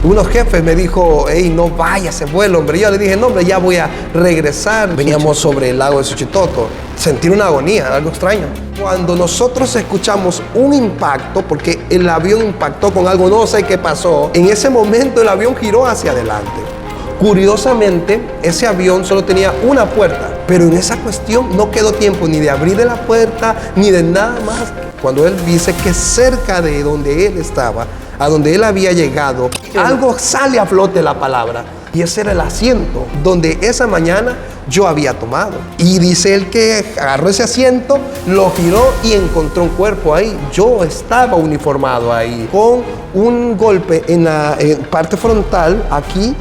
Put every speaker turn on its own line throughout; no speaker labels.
Unos jefes me dijo, hey, no vaya ese vuelo, hombre. Yo le dije, no, hombre, ya voy a regresar. Veníamos sobre el lago de Suchitoto. Sentí una agonía, algo extraño. Cuando nosotros escuchamos un impacto, porque el avión impactó con algo, no sé qué pasó, en ese momento el avión giró hacia adelante. Curiosamente, ese avión solo tenía una puerta, pero en esa cuestión no quedó tiempo ni de abrir de la puerta, ni de nada más. Cuando él dice que cerca de donde él estaba, a donde él había llegado, algo sale a flote la palabra. Y ese era el asiento donde esa mañana yo había tomado. Y dice él que agarró ese asiento, lo giró y encontró un cuerpo ahí. Yo estaba uniformado ahí, con un golpe en la parte frontal, aquí,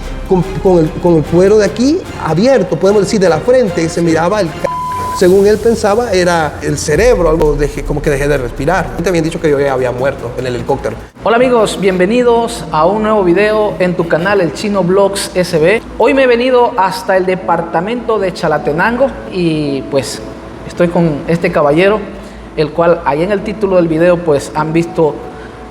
con el cuero de aquí abierto, podemos decir, de la frente, se miraba el según él pensaba, era el cerebro, algo como que dejé de respirar. Te habían dicho que yo ya había muerto en el helicóptero.
Hola amigos, bienvenidos a un nuevo video en tu canal El Chino Vlogs SB. Hoy me he venido hasta el departamento de Chalatenango y pues estoy con este caballero, el cual ahí en el título del video pues han visto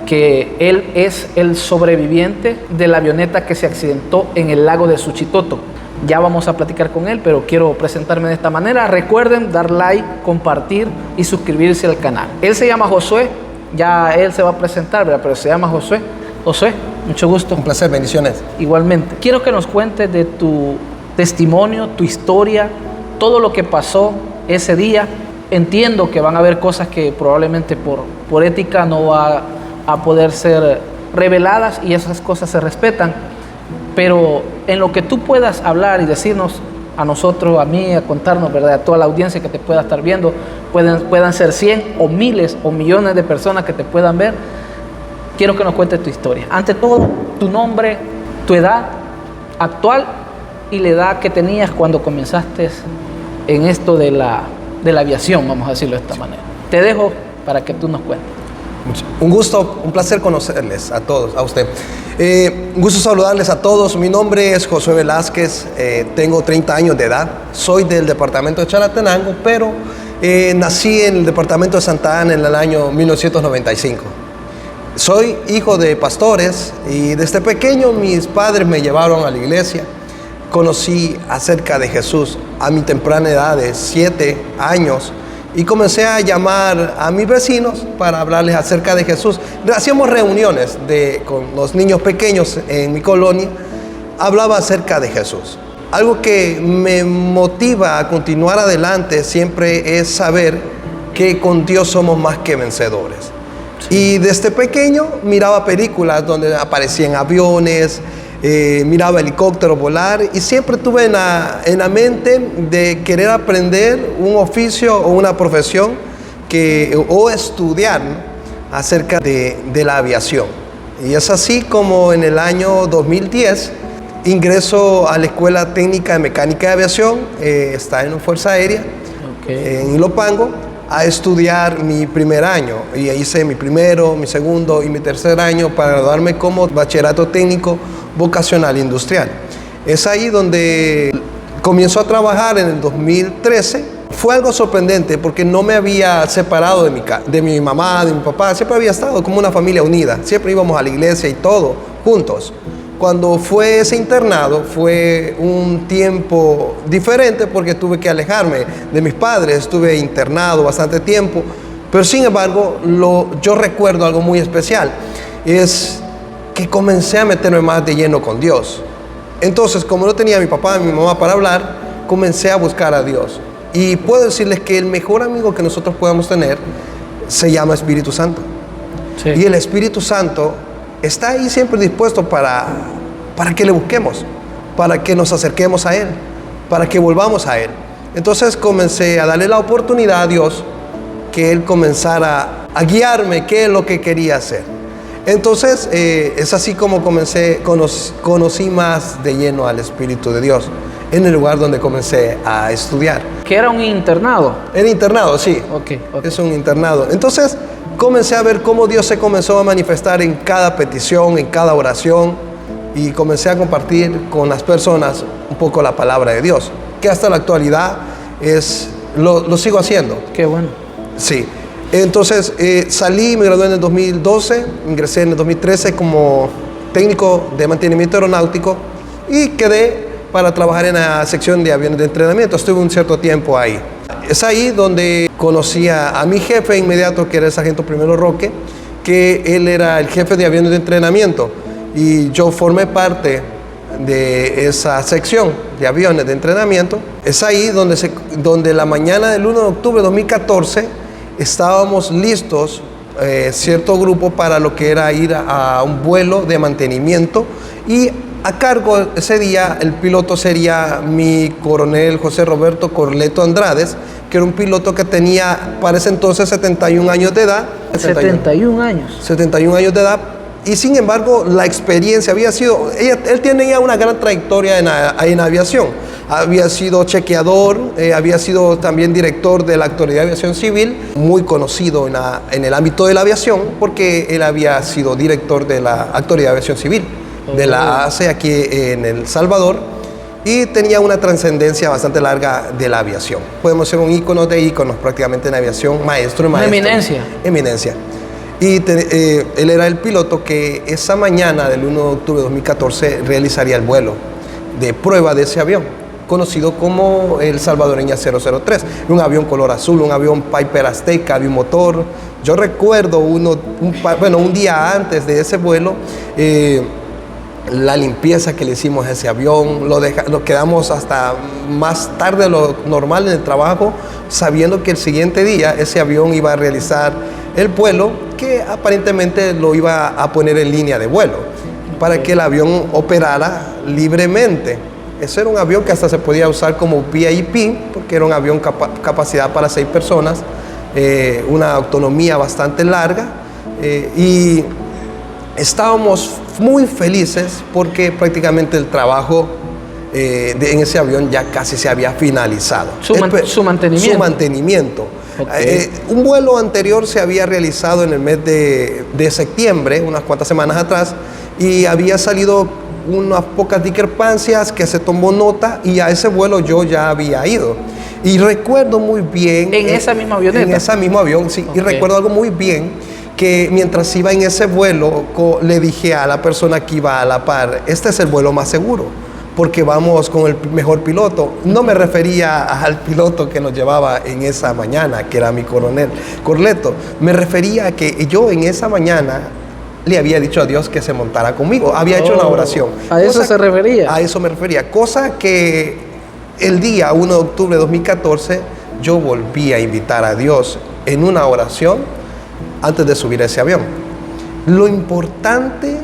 que él es el sobreviviente de la avioneta que se accidentó en el lago de Suchitoto. Ya vamos a platicar con él, pero quiero presentarme de esta manera. Recuerden dar like, compartir y suscribirse al canal. Él se llama Josué, ya él se va a presentar, ¿verdad? Pero se llama Josué. Josué, mucho gusto.
Un placer, bendiciones.
Igualmente. Quiero que nos cuentes de tu testimonio, tu historia, todo lo que pasó ese día. Entiendo que van a haber cosas que probablemente por ética no va a poder ser reveladas y esas cosas se respetan. Pero en lo que tú puedas hablar y decirnos a nosotros, a mí, a contarnos, ¿verdad? A toda la audiencia que te pueda estar viendo, puedan ser 100 o miles o millones de personas que te puedan ver, quiero que nos cuentes tu historia. Ante todo, tu nombre, tu edad actual y la edad que tenías cuando comenzaste en esto de la aviación, vamos a decirlo de esta manera. Te dejo para que tú nos cuentes.
Un gusto, un placer conocerles a todos, a usted. Un gusto saludarles a todos. Mi nombre es Josué Velázquez, tengo 30 años de edad, soy del departamento de Chalatenango, pero nací en el departamento de Santa Ana en el año 1995. Soy hijo de pastores y desde pequeño mis padres me llevaron a la iglesia. Conocí acerca de Jesús a mi temprana edad de 7 años. Y comencé a llamar a mis vecinos para hablarles acerca de Jesús. Hacíamos reuniones con los niños pequeños en mi colonia. Hablaba acerca de Jesús. Algo que me motiva a continuar adelante siempre es saber que con Dios somos más que vencedores. Y desde pequeño miraba películas donde aparecían aviones, miraba helicópteros volar y siempre tuve en la mente de querer aprender un oficio o una profesión o estudiar, ¿no?, acerca de la aviación. Y es así como en el año 2010 ingreso a la Escuela Técnica de Mecánica de Aviación, está en Fuerza Aérea, en Ilopango, a estudiar mi primer año. Y hice mi primero, mi segundo y mi tercer año para graduarme como bachillerato técnico vocacional industrial. Es ahí donde comienzo a trabajar en el 2013. Fue algo sorprendente porque no me había separado de mi mamá, de mi papá. Siempre había estado como una familia unida. Siempre íbamos a la iglesia y todo, juntos. Cuando fue ese internado, fue un tiempo diferente porque tuve que alejarme de mis padres. Estuve internado bastante tiempo. Pero sin embargo, yo recuerdo algo muy especial. Es que comencé a meterme más de lleno con Dios. Entonces, como no tenía a mi papá y mi mamá para hablar, comencé a buscar a Dios. Y puedo decirles que el mejor amigo que nosotros podamos tener se llama Espíritu Santo. Sí. Y el Espíritu Santo está ahí siempre dispuesto para que le busquemos, para que nos acerquemos a Él, para que volvamos a Él. Entonces comencé a darle la oportunidad a Dios que Él comenzara a guiarme qué es lo que quería hacer. Entonces es así como conocí más de lleno al Espíritu de Dios en el lugar donde comencé a estudiar.
¿Que era un internado?
Era internado, sí.
Okay.
Es un internado. Entonces comencé a ver cómo Dios se comenzó a manifestar en cada petición, en cada oración, y comencé a compartir con las personas un poco la palabra de Dios, que hasta la actualidad lo sigo haciendo.
Qué bueno.
Sí. Entonces salí, me gradué en el 2012, ingresé en el 2013 como técnico de mantenimiento aeronáutico y quedé para trabajar en la sección de aviones de entrenamiento. Estuve un cierto tiempo ahí. Es ahí donde conocí a mi jefe inmediato, que era el sargento primero Roque, que él era el jefe de aviones de entrenamiento, y yo formé parte de esa sección de aviones de entrenamiento. Es ahí donde la mañana del 1 de octubre de 2014 estábamos listos, cierto grupo, para lo que era ir a un vuelo de mantenimiento, y a cargo ese día el piloto sería mi coronel José Roberto Corleto Andrades, que era un piloto que tenía para ese entonces 71 años de edad.
71 años.
71 años de edad. Y sin embargo, la experiencia había sido... Él tenía una gran trayectoria en aviación. Había sido chequeador, había sido también director de la Autoridad de Aviación Civil, muy conocido en el ámbito de la aviación, porque él había sido director de la Autoridad de Aviación Civil, de la AAC aquí en El Salvador, y tenía una trascendencia bastante larga de la aviación. Podemos ser un ícono de íconos prácticamente en aviación, maestro y maestro.
Eminencia.
Eminencia. Y él era el piloto que esa mañana del 1 de octubre de 2014 realizaría el vuelo de prueba de ese avión, conocido como el salvadoreña 003. Un avión color azul, un avión Piper Azteca, bimotor. Yo recuerdo un día antes de ese vuelo, la limpieza que le hicimos a ese avión, lo quedamos hasta más tarde de lo normal en el trabajo, sabiendo que el siguiente día ese avión iba a realizar el vuelo, que aparentemente lo iba a poner en línea de vuelo, para que el avión operara libremente. Ese era un avión que hasta se podía usar como VIP, porque era un avión capacidad para 6 personas, una autonomía bastante larga, y estábamos muy felices porque prácticamente el trabajo en ese avión ya casi se había finalizado.
Su mantenimiento.
Su mantenimiento.
Okay.
Un vuelo anterior se había realizado en el mes de septiembre, unas cuantas semanas atrás, y había salido unas pocas discrepancias que se tomó nota, y a ese vuelo yo ya había ido. Y recuerdo muy bien...
¿En esa misma avioneta?
En ese mismo avión, sí. Okay. Y recuerdo algo muy bien, que mientras iba en ese vuelo, le dije a la persona que iba a la par, este es el vuelo más seguro, porque vamos con el mejor piloto. No me refería al piloto que nos llevaba en esa mañana, que era mi coronel Corleto. Me refería a que yo en esa mañana le había dicho a Dios que se montara conmigo. Había hecho una oración.
¿A eso se refería?
A eso me refería. Cosa que el día 1 de octubre de 2014 yo volví a invitar a Dios en una oración antes de subir a ese avión. Lo importante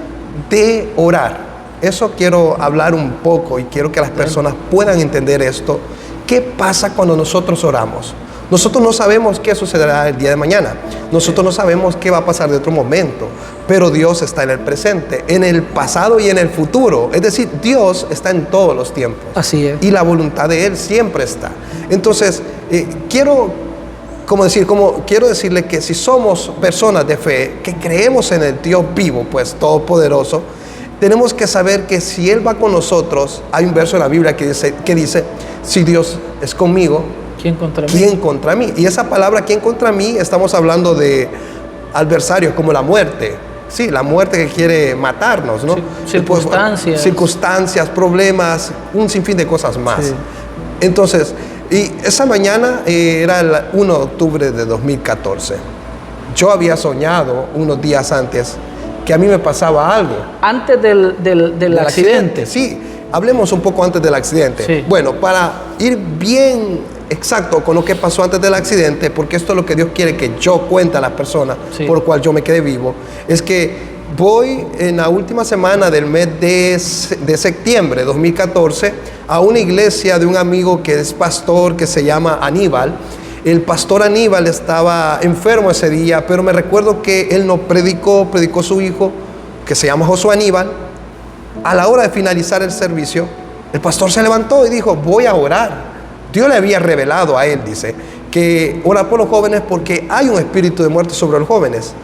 de orar, eso quiero hablar un poco y quiero que las personas puedan entender esto. ¿Qué pasa cuando nosotros oramos? Nosotros no sabemos qué sucederá el día de mañana. Nosotros no sabemos qué va a pasar de otro momento. Pero Dios está en el presente, en el pasado y en el futuro. Es decir, Dios está en todos los tiempos.
Así es.
Y la voluntad de Él siempre está. Entonces, quiero decirle que si somos personas de fe, que creemos en el Dios vivo, pues todopoderoso, tenemos que saber que si Él va con nosotros, hay un verso en la Biblia que dice, si Dios es conmigo,
¿quién contra mí?
¿Quién contra mí? Y esa palabra, ¿quién contra mí? Estamos hablando de adversarios como la muerte. Sí, la muerte que quiere matarnos, ¿no?
Circunstancias.
Circunstancias, problemas, un sinfín de cosas más.
Sí.
Entonces, y esa mañana era el 1 de octubre de 2014. Yo había soñado unos días antes que a mí me pasaba algo.
Antes del accidente.
Sí, hablemos un poco antes del accidente.
Sí.
Bueno, para ir bien exacto con lo que pasó antes del accidente, porque esto es lo que Dios quiere que yo cuente a las personas,
sí,
por lo cual yo me quedé vivo, es que voy en la última semana del mes de septiembre de 2014 a una iglesia de un amigo que es pastor, que se llama Aníbal. El pastor Aníbal estaba enfermo ese día, pero me recuerdo que él no predicó su hijo, que se llama Josué Aníbal. A la hora de finalizar el servicio, el pastor se levantó y dijo, voy a orar. Dios le había revelado a él, dice, que ora por los jóvenes porque hay un espíritu de muerte sobre los jóvenes.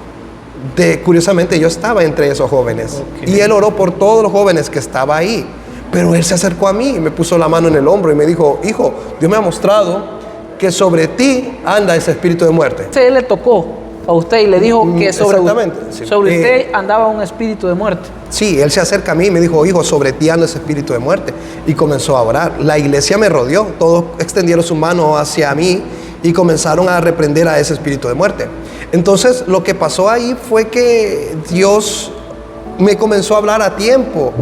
Curiosamente, yo estaba entre esos jóvenes. Okay. Y él oró por todos los jóvenes que estaban ahí. Pero él se acercó a mí y me puso la mano en el hombro y me dijo, hijo, Dios me ha mostrado que sobre ti anda ese espíritu de muerte.
Sí, él le tocó. a usted y le dijo que sobre
Exactamente, sí.
usted andaba un espíritu de muerte.
Sí, él se acerca a mí y me dijo, hijo, sobre ti anda ese espíritu de muerte. Y comenzó a orar. La iglesia me rodeó, todos extendieron su mano hacia mí y comenzaron a reprender a ese espíritu de muerte. Entonces, lo que pasó ahí fue que Dios me comenzó a hablar a tiempo,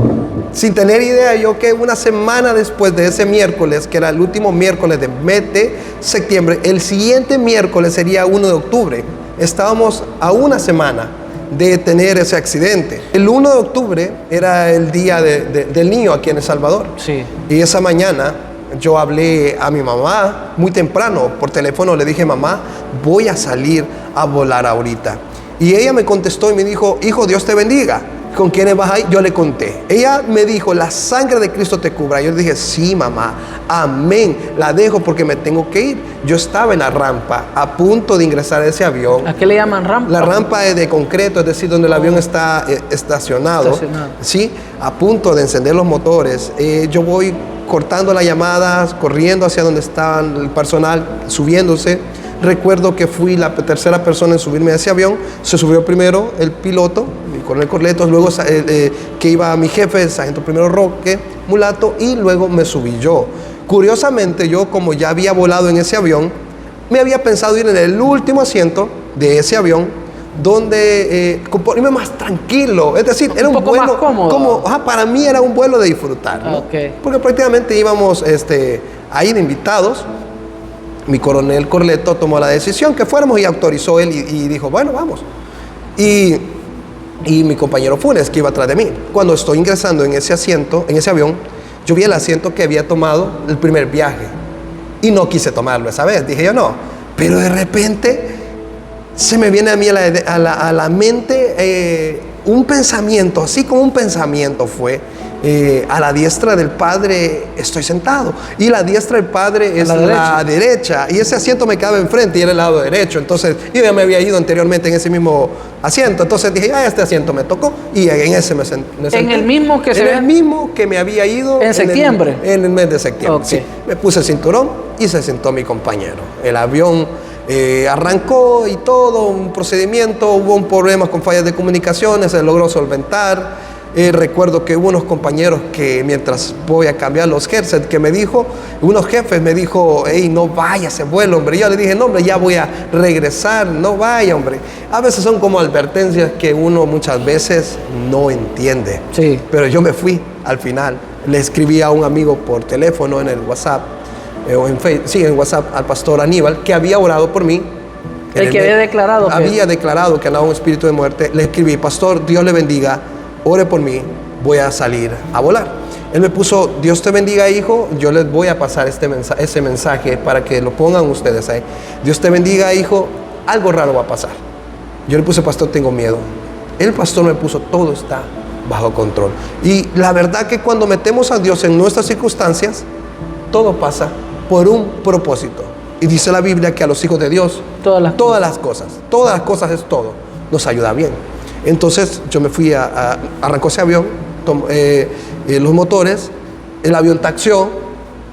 sin tener idea yo que una semana después de ese miércoles, que era el último miércoles del mes de septiembre, el siguiente miércoles sería 1 de octubre. Estábamos a una semana de tener ese accidente. El 1 de octubre era el día del niño aquí en El Salvador.
Sí.
Y esa mañana yo hablé a mi mamá muy temprano por teléfono, le dije, mamá, voy a salir a volar ahorita. Y ella me contestó y me dijo, hijo, Dios te bendiga. ¿Con quiénes vas ahí? Yo le conté. Ella me dijo, la sangre de Cristo te cubra. Yo le dije, sí, mamá, amén. La dejo porque me tengo que ir. Yo estaba en la rampa, a punto de ingresar a ese avión.
¿A qué le llaman rampa?
La rampa es de concreto, es decir, donde el avión está estacionado. Sí, a punto de encender los motores. Yo voy cortando las llamadas, corriendo hacia donde está el personal, subiéndose. Recuerdo que fui la tercera persona en subirme a ese avión. Se subió primero el piloto, el coronel Corletos, luego que iba mi jefe, el sargento primero Roque Mulato, y luego me subí yo. Curiosamente, yo como ya había volado en ese avión, me había pensado ir en el último asiento de ese avión, donde ponerme más tranquilo, es decir, era un
poco
vuelo
más cómodo.
Para mí era un vuelo de disfrutar, ¿no?
Okay.
Porque prácticamente íbamos ahí de invitados. Mi coronel Corleto tomó la decisión que fuéramos y autorizó él y dijo, bueno, vamos. Y mi compañero Funes, que iba atrás de mí. Cuando estoy ingresando en ese asiento, en ese avión, yo vi el asiento que había tomado el primer viaje y no quise tomarlo esa vez. Dije yo, no. Pero de repente se me viene a mí a la mente un pensamiento, así como un pensamiento fue, a la diestra del Padre estoy sentado, y la diestra del Padre es la derecha, y ese asiento me quedaba enfrente y era el lado derecho. Entonces yo ya me había ido anteriormente en ese mismo asiento, entonces dije, este asiento me tocó, y en ese me senté.
¿En el mismo que
el mismo que me había ido
en septiembre?
En el mes de septiembre,
okay.
Sí. Me puse el cinturón y se sentó mi compañero. El avión arrancó y todo, un procedimiento, hubo problemas con fallas de comunicaciones, se logró solventar. Recuerdo que hubo unos compañeros que mientras voy a cambiar los headsets, que me dijo, unos jefes me dijo, hey, no vaya ese vuelo, hombre. Yo le dije, no, hombre, ya voy a regresar, no vaya, hombre. A veces son como advertencias que uno muchas veces no entiende.
Sí.
Pero yo me fui al final. Le escribí a un amigo por teléfono en el WhatsApp, en WhatsApp al pastor Aníbal, que había orado por mí.
El que había declarado.
Había declarado que andaba un espíritu de muerte. Le escribí, pastor, Dios le bendiga, ore por mí, voy a salir a volar. Él me puso, Dios te bendiga, hijo, yo les voy a pasar ese mensaje para que lo pongan ustedes ahí. Dios te bendiga, hijo, algo raro va a pasar. Yo le puse, pastor, tengo miedo. El pastor me puso, todo está bajo control. Y la verdad que cuando metemos a Dios en nuestras circunstancias, todo pasa por un propósito. Y dice la Biblia que a los hijos de Dios, todas las cosas es todo, nos ayuda bien. Entonces yo me fui arrancó ese avión, los motores, el avión taxió.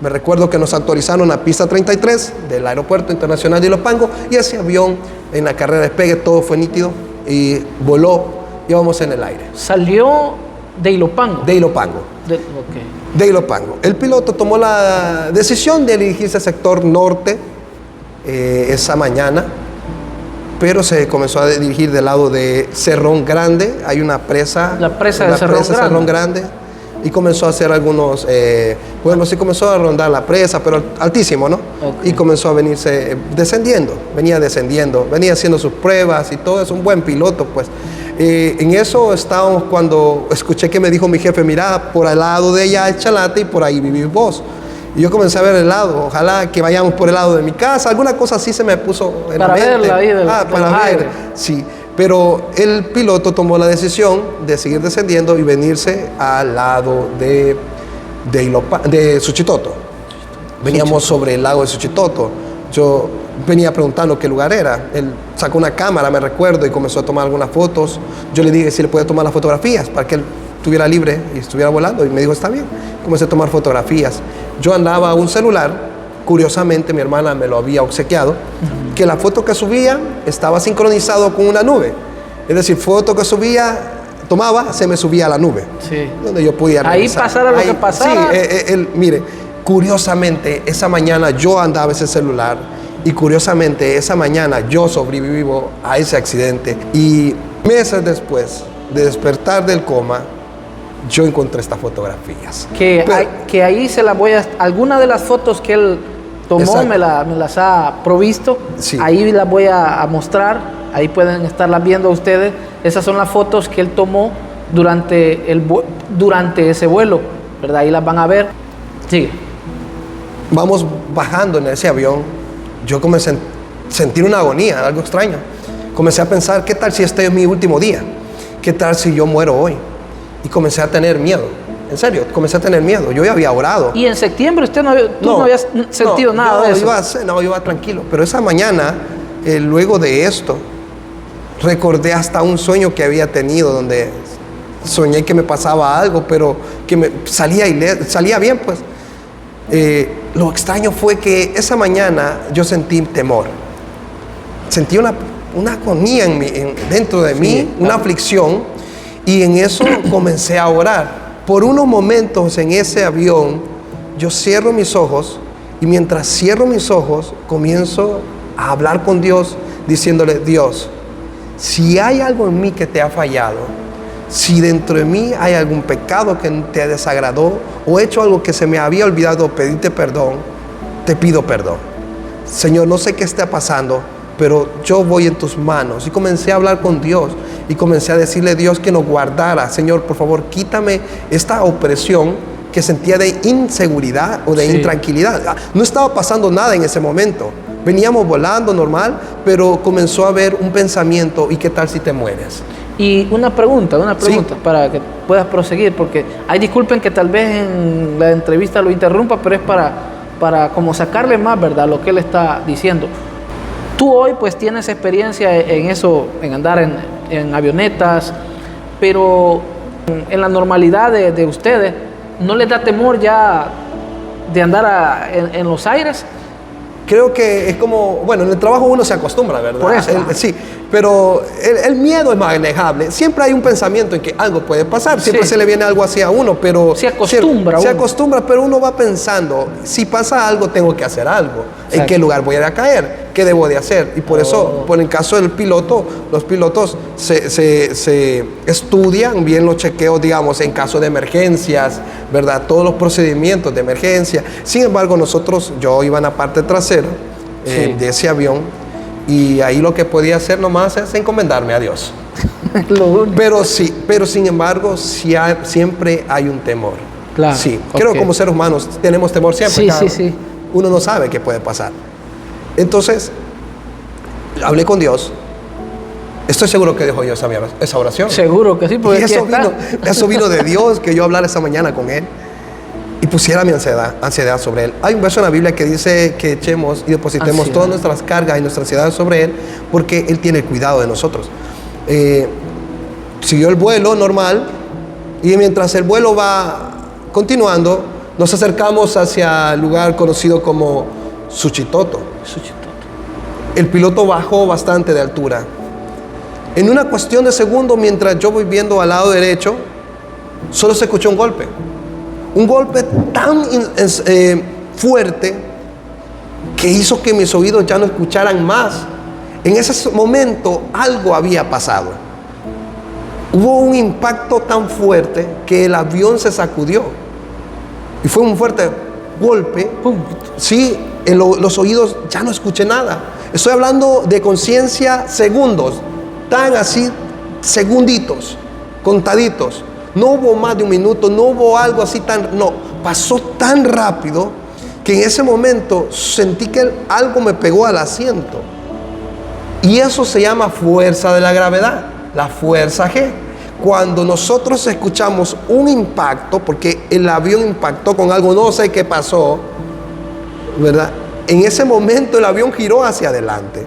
Me recuerdo que nos autorizaron a pista 33 del Aeropuerto Internacional de Ilopango, y ese avión en la carrera de despegue todo fue nítido y voló, íbamos en el aire.
¿Salió de Ilopango?
De Ilopango. De Ilopango. El piloto tomó la decisión de dirigirse al sector norte esa mañana, pero se comenzó a dirigir del lado de Cerrón Grande. Hay una presa. La presa de Cerrón Grande. Y comenzó a hacer algunos, sí comenzó a rondar la presa, pero altísimo, ¿no? Okay. Y comenzó a venirse descendiendo, venía haciendo sus pruebas y todo. Es un buen piloto, pues. En eso estábamos cuando escuché que me dijo mi jefe, mira, por al lado de ella es Chalate y por ahí vivís vos. Y yo comencé a ver el lado, ojalá que vayamos por el lado de mi casa, alguna cosa así se me puso en la mente. Para ver, sí. Pero el piloto tomó la decisión de seguir descendiendo y venirse al lado de Suchitoto. Veníamos sobre el lago de Suchitoto. Yo venía preguntando qué lugar era. Él sacó una cámara, me recuerdo, y comenzó a tomar algunas fotos. Yo le dije si le podía tomar las fotografías para que él estuviera libre y estuviera volando, y me dijo está bien. Comencé a tomar fotografías. Yo andaba un celular curiosamente mi hermana me lo había obsequiado, que la foto que subía estaba sincronizado con una nube. Es decir, foto que subía, tomaba, se me subía a la nube.
Sí.
Donde yo podía revisar.
Ahí pasara lo que pasara.
Sí, mire, curiosamente, esa mañana yo andaba ese celular y curiosamente esa mañana yo sobrevivo a ese accidente. Y meses después de despertar del coma, yo encontré estas fotografías.
Que ahí se las voy a... Algunas de las fotos que él tomó me las ha provisto. Sí. Ahí las voy a mostrar. Ahí pueden estarlas viendo ustedes. Esas son las fotos que él tomó durante ese vuelo, ¿verdad? Ahí las van a ver. Sí.
Vamos bajando en ese avión. Yo comencé a sentir una agonía, algo extraño. Comencé a pensar, ¿qué tal si este es mi último día? ¿Qué tal si yo muero hoy? Y comencé a tener miedo. En serio, comencé a tener miedo. Yo ya había orado.
¿Y en septiembre usted no había sentido nada de eso?
Yo iba tranquilo. Pero esa mañana, luego de esto, recordé hasta un sueño que había tenido donde soñé que me pasaba algo, pero que me salía bien, pues. Lo extraño fue que esa mañana yo sentí temor. Sentí una agonía dentro de mí, una aflicción, y en eso comencé a orar. Por unos momentos en ese avión, yo cierro mis ojos, y mientras cierro mis ojos, comienzo a hablar con Dios, diciéndole: Dios, si hay algo en mí que te ha fallado, si dentro de mí hay algún pecado que te desagradó, o he hecho algo que se me había olvidado pedirte perdón, te pido perdón. Señor, no sé qué está pasando, pero yo voy en tus manos. Y comencé a hablar con Dios y comencé a decirle a Dios que nos guardara. Señor, por favor, quítame esta opresión que sentía de inseguridad o de intranquilidad. No estaba pasando nada en ese momento. Veníamos volando normal, pero comenzó a haber un pensamiento: ¿y qué tal si te mueres?
Y una pregunta sí, para que puedas proseguir, porque disculpen que tal vez en la entrevista lo interrumpa, pero es para como sacarle más, ¿verdad?, lo que él está diciendo. Tú hoy pues tienes experiencia en eso, en andar en avionetas, pero en la normalidad de ustedes, ¿no les da temor ya de andar en los aires?
Creo que es como, bueno, en el trabajo uno se acostumbra, ¿verdad?
Por eso.
Sí, pero el miedo es manejable. Siempre hay un pensamiento en que algo puede pasar. Siempre se le viene algo hacia uno, pero...
Se acostumbra.
Se acostumbra, pero uno va pensando, si pasa algo, tengo que hacer algo. Exacto. ¿En qué lugar voy a caer? ¿Qué debo de hacer? Y por eso, por el caso del piloto, los pilotos se estudian bien los chequeos, digamos, en caso de emergencias, ¿verdad? Todos los procedimientos de emergencia. Sin embargo, yo iba en la parte trasera de ese avión, y ahí lo que podía hacer nomás es encomendarme a Dios. Pero sin embargo, siempre hay un temor.
Claro.
Sí, creo que como seres humanos tenemos temor siempre.
Sí.
Uno no sabe qué puede pasar. Entonces, hablé con Dios. Estoy seguro que dejó yo esa oración.
Seguro que sí, porque
eso vino de Dios, que yo hablara esa mañana con Él y pusiera mi ansiedad sobre Él. Hay un verso en la Biblia que dice que echemos y depositemos todas nuestras cargas y nuestras ansiedades sobre Él, porque Él tiene el cuidado de nosotros. Siguió el vuelo normal, y mientras el vuelo va continuando, nos acercamos hacia el lugar conocido como Suchitoto. El piloto bajó bastante de altura. En una cuestión de segundos, mientras yo voy viendo al lado derecho, solo se escuchó un golpe. Un golpe tan fuerte que hizo que mis oídos ya no escucharan más. En ese momento algo había pasado. Hubo un impacto tan fuerte que el avión se sacudió. Y fue un fuerte golpe. Sí, en los oídos ya no escuché nada. Estoy hablando de conciencia segundos, tan así, segunditos, contaditos. No hubo más de un minuto, no hubo algo así pasó tan rápido que en ese momento sentí que algo me pegó al asiento. Y eso se llama fuerza de la gravedad, la fuerza G. Cuando nosotros escuchamos un impacto, porque el avión impactó con algo, no sé qué pasó, ¿verdad? En ese momento el avión giró hacia adelante.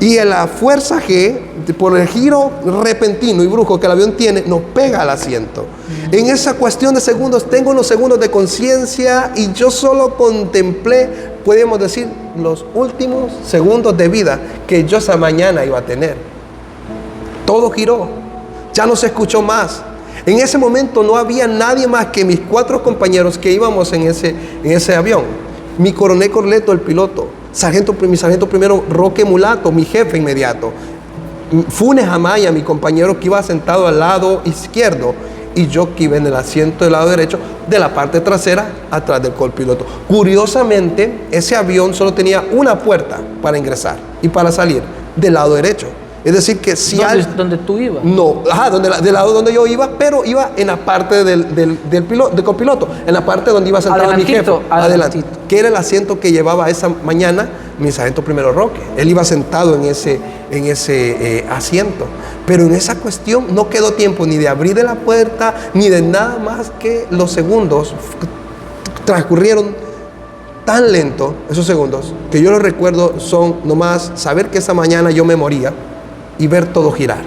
Y la fuerza G, por el giro repentino y brusco que el avión tiene, nos pega al asiento. En esa cuestión de segundos, tengo unos segundos de conciencia y yo solo contemplé podemos decir, los últimos segundos de vida que yo esa mañana iba a tener. Todo giró, ya no se escuchó más. En ese momento no había nadie más que mis 4 compañeros que íbamos en ese avión. Mi coronel Corleto, el piloto, mi sargento primero Roque Mulato, mi jefe inmediato, Funes Amaya, mi compañero que iba sentado al lado izquierdo, y yo que iba en el asiento del lado derecho, de la parte trasera, atrás del copiloto. Curiosamente, ese avión solo tenía una puerta para ingresar y para salir, del lado derecho. Es decir, que si
¿Dónde tú ibas?
No, del lado donde yo iba, pero iba en la parte del copiloto, en la parte donde iba sentado mi jefe, adelante, que era el asiento que llevaba esa mañana mi sargento primero Roque. Él iba sentado en ese asiento. Pero en esa cuestión no quedó tiempo ni de abrir de la puerta, ni de nada más, que los segundos transcurrieron tan lento, esos segundos, que yo los recuerdo son nomás saber que esa mañana yo me moría y ver todo girar.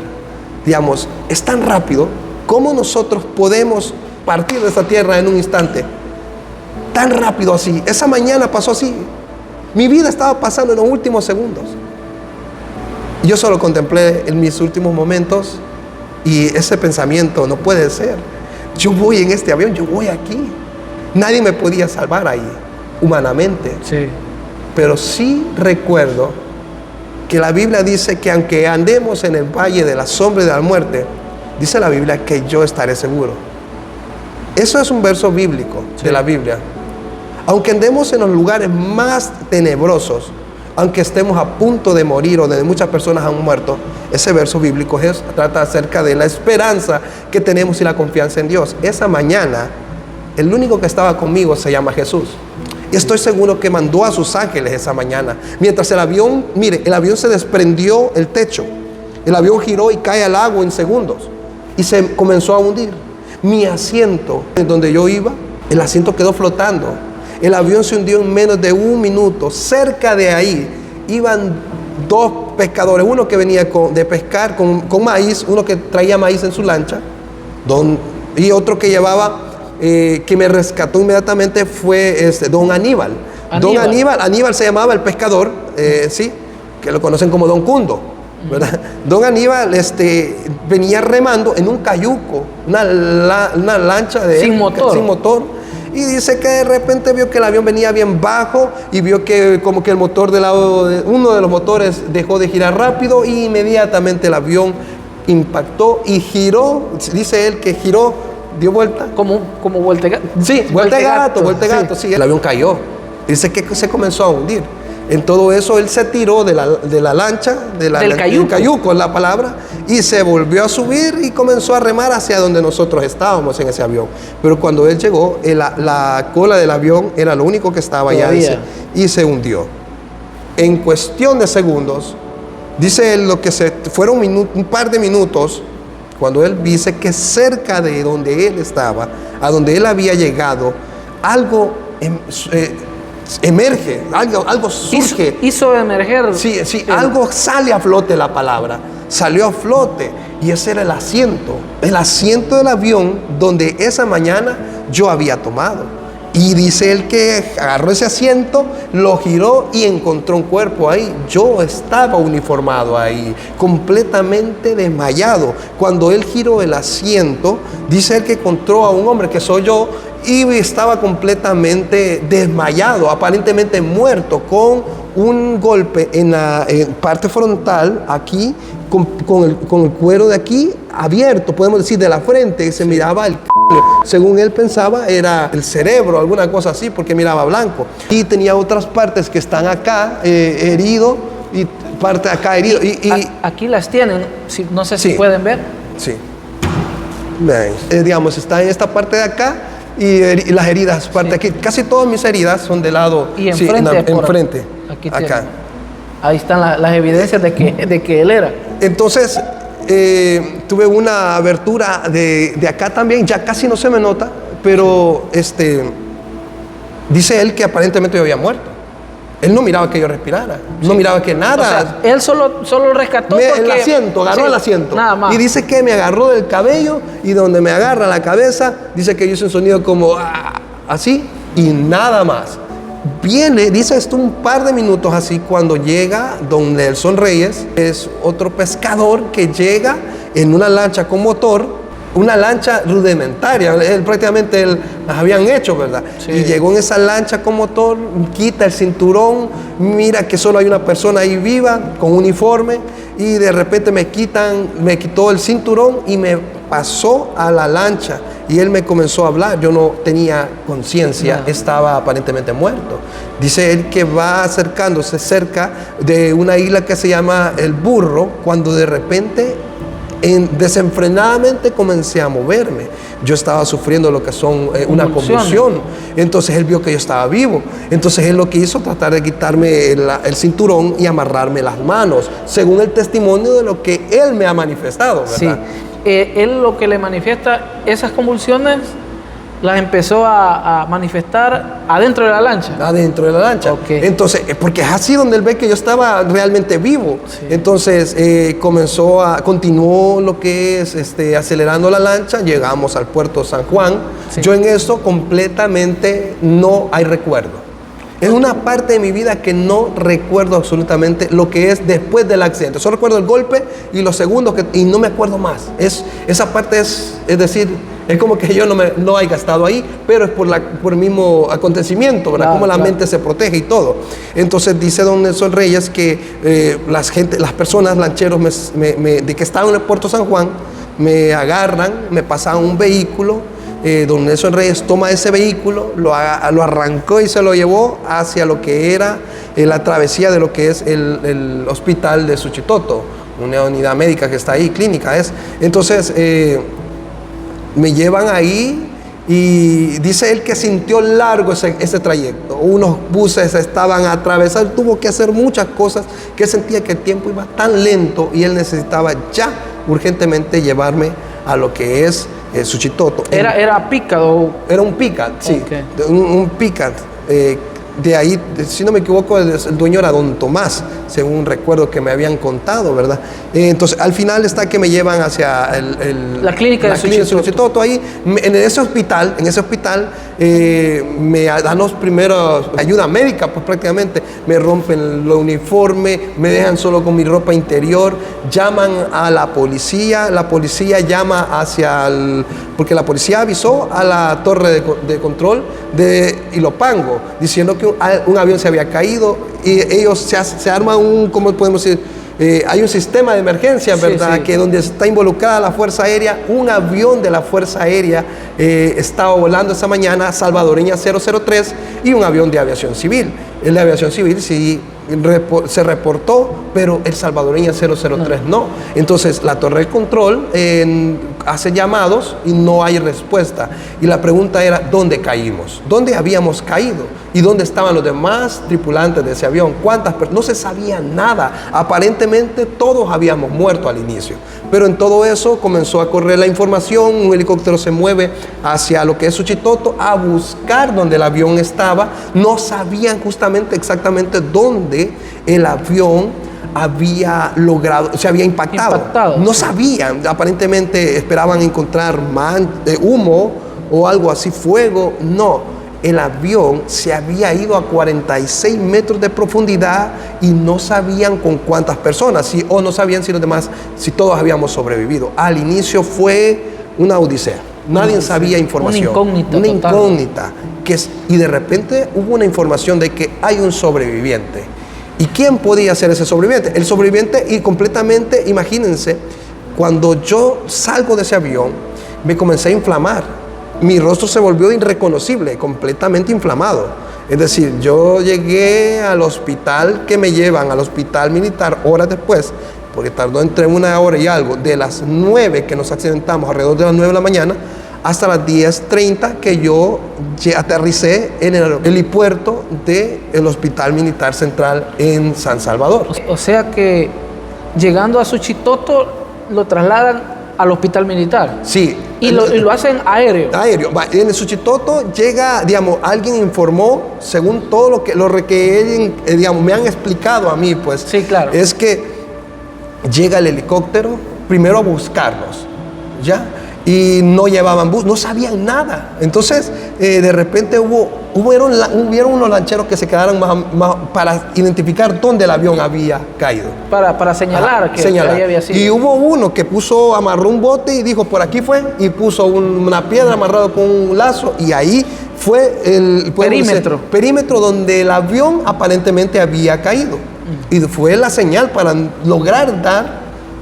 Digamos, es tan rápido. ¿Cómo nosotros podemos partir de esta tierra en un instante? Tan rápido así. Esa mañana pasó así. Mi vida estaba pasando en los últimos segundos. Yo solo contemplé en mis últimos momentos y ese pensamiento, no puede ser. Yo voy en este avión, yo voy aquí. Nadie me podía salvar ahí, humanamente.
Sí.
Pero sí recuerdo que la Biblia dice que aunque andemos en el valle de la sombra de la muerte, dice la Biblia que yo estaré seguro. Eso es un verso bíblico de la Biblia. Aunque andemos en los lugares más tenebrosos, aunque estemos a punto de morir o donde muchas personas han muerto, ese verso bíblico trata acerca de la esperanza que tenemos y la confianza en Dios. Esa mañana, el único que estaba conmigo se llama Jesús. Y estoy seguro que mandó a sus ángeles esa mañana. Mientras el avión se desprendió el techo. El avión giró y cae al agua en segundos. Y se comenzó a hundir. Mi asiento, en donde yo iba, el asiento quedó flotando. El avión se hundió en menos de 1 minuto. Cerca de ahí iban 2 pescadores. Uno que venía de pescar con maíz, uno que traía maíz en su lancha, y otro que llevaba... que me rescató inmediatamente fue don Aníbal. Don Aníbal se llamaba el pescador, sí, que lo conocen como Don Cundo, ¿verdad? Don Aníbal venía remando en un cayuco, una lancha sin motor. Y dice que de repente vio que el avión venía bien bajo y vio que como que el motor uno de los motores dejó de girar rápido, y inmediatamente el avión impactó y giró. Dice él que giró, dio vuelta.
Como vuelta de gato.
Sí, vuelta de gato. Sí. El avión cayó. Dice que se comenzó a hundir. En todo eso, él se tiró de la lancha, del cayuco es la palabra, y se volvió a subir y comenzó a remar hacia donde nosotros estábamos en ese avión. Pero cuando él llegó, la cola del avión era lo único que estaba allá, y se hundió. En cuestión de segundos, dice él, fueron un par de minutos, cuando él dice que cerca de donde él estaba, a donde él había llegado, algo emerge, algo surge.
Hizo emerger.
Sí, algo sale a flote, la palabra. Salió a flote, y ese era el asiento del avión donde esa mañana yo había tomado. Y dice él que agarró ese asiento, lo giró y encontró un cuerpo ahí. Yo estaba uniformado ahí, completamente desmayado. Cuando él giró el asiento, dice él que encontró a un hombre, que soy yo, y estaba completamente desmayado, aparentemente muerto, con un golpe en la parte frontal, aquí, con el cuero de aquí abierto, podemos decir, de la frente, se miraba el según él pensaba era el cerebro, alguna cosa así, porque miraba blanco. Y tenía otras partes que están acá herido, y parte acá herido.
Aquí las tienen, no sé si pueden ver.
Sí. Digamos, está en esta parte de acá, y las heridas, parte aquí. Casi todas mis heridas son de lado.
Y enfrente.
Aquí acá.
Ahí están las evidencias de que él era.
Entonces, tuve una abertura de acá también, ya casi no se me nota, pero dice él que aparentemente yo había muerto. Él no miraba que yo respirara, no miraba que nada.
O sea, él solo rescató
el asiento, agarró el asiento.
Nada más.
Y dice que me agarró del cabello, y donde me agarra la cabeza, dice que yo hice un sonido como así, y nada más. viene, dice esto un par de minutos así, cuando llega don Nelson Reyes, es otro pescador que llega en una lancha con motor, una lancha rudimentaria, prácticamente las habían hecho, ¿verdad?
Sí.
Y llegó en esa lancha con motor, quita el cinturón, mira que solo hay una persona ahí viva, con uniforme, y de repente me quitó el cinturón y me pasó a la lancha. Y él me comenzó a hablar, yo no tenía conciencia, estaba aparentemente muerto. Dice él que va acercándose cerca de una isla que se llama El Burro, cuando de repente desenfrenadamente comencé a moverme. Yo estaba sufriendo lo que son una convulsión. Entonces él vio que yo estaba vivo. Entonces él lo que hizo, tratar de quitarme el cinturón y amarrarme las manos, según el testimonio de lo que él me ha manifestado, ¿verdad?
Sí. Él lo que le manifiesta, esas convulsiones las empezó a manifestar adentro de la lancha.
Adentro de la lancha.
Okay.
Entonces, porque es así donde él ve que yo estaba realmente vivo. Sí. Entonces, continuó lo que es acelerando la lancha, llegamos al puerto San Juan. Sí. Yo en eso completamente no hay recuerdo. Es una parte de mi vida que no recuerdo absolutamente lo que es después del accidente. Solo recuerdo el golpe y los segundos y no me acuerdo más. Esa parte es decir, es como que yo no haya estado ahí, pero es por el mismo acontecimiento, ¿verdad? Como la mente se protege y todo. Entonces dice don Nelson Reyes que las personas, lancheros, de que estaban en el puerto San Juan, me agarran, me pasan un vehículo. Don Nelson Reyes toma ese vehículo, lo arrancó y se lo llevó hacia lo que era la travesía de lo que es el hospital de Suchitoto, una unidad médica que está ahí, clínica es. Entonces me llevan ahí y dice él que sintió largo ese trayecto. Unos buses estaban a atravesar, tuvo que hacer muchas cosas, que sentía que el tiempo iba tan lento y él necesitaba ya urgentemente llevarme a lo que es Suchitoto.
¿Era Pickup?
Era un Pickup, sí.
Okay.
Un Pickup. De ahí, si no me equivoco, el dueño era don Tomás, según recuerdo que me habían contado, ¿verdad? Entonces, al final está que me llevan hacia
la clínica de
Suchitoto. Ahí, en ese hospital, me dan los primeros ayuda médica, pues prácticamente me rompen el uniforme, me dejan solo con mi ropa interior, llaman a la policía llama porque la policía avisó a la torre de control de Ilopango, diciendo que un avión se había caído y ellos se arman ¿cómo podemos decir? Hay un sistema de emergencia, ¿verdad? Sí. Que donde está involucrada la Fuerza Aérea, un avión de la Fuerza Aérea estaba volando esa mañana, Salvadoreña 003, y un avión de aviación civil. El de aviación civil sí se reportó, pero el Salvadoreña 003 no. Entonces la torre de control hace llamados y no hay respuesta. Y la pregunta era, ¿dónde caímos? ¿Dónde habíamos caído? ¿Y dónde estaban los demás tripulantes de ese avión? ¿Cuántas personas? No se sabía nada. Aparentemente todos habíamos muerto al inicio. Pero en todo eso comenzó a correr la información, un helicóptero se mueve hacia lo que es Suchitoto a buscar donde el avión estaba. No sabían exactamente dónde el avión había se había impactado. No sabían, aparentemente esperaban encontrar humo o algo así, fuego. No, el avión se había ido a 46 metros de profundidad y no sabían con cuántas personas, o no sabían si los demás, si todos habíamos sobrevivido. Al inicio fue una odisea. Nadie sabía información. Una incógnita. Y de repente hubo una información de que hay un sobreviviente. ¿Y quién podía ser ese sobreviviente? El sobreviviente, y completamente, imagínense, cuando yo salgo de ese avión, me comencé a inflamar. Mi rostro se volvió irreconocible, completamente inflamado. Es decir, yo llegué al hospital que me llevan, al hospital militar, horas después, porque tardó entre 1 hora y algo, de las 9 que nos accidentamos, alrededor de las 9 de la mañana, hasta las 10:30 que yo aterricé en el helipuerto del Hospital Militar Central en San Salvador.
O sea que llegando a Suchitoto lo trasladan al Hospital Militar.
Sí.
Y lo hacen aéreo.
Aéreo. En el Suchitoto llega, alguien informó, según todo lo que me han explicado a mí, pues.
Sí, claro.
Es que llega el helicóptero primero a buscarnos, ¿ya? Y no llevaban bus, no sabían nada. Entonces, de repente hubo hubieron unos lancheros que se quedaron más para identificar dónde el avión había caído.
Para señalar que ahí había sido.
Y hubo uno que amarró un bote y dijo, por aquí fue, y puso una piedra amarrada con un lazo, y ahí fue el perímetro donde el avión aparentemente había caído. Y fue la señal para lograr dar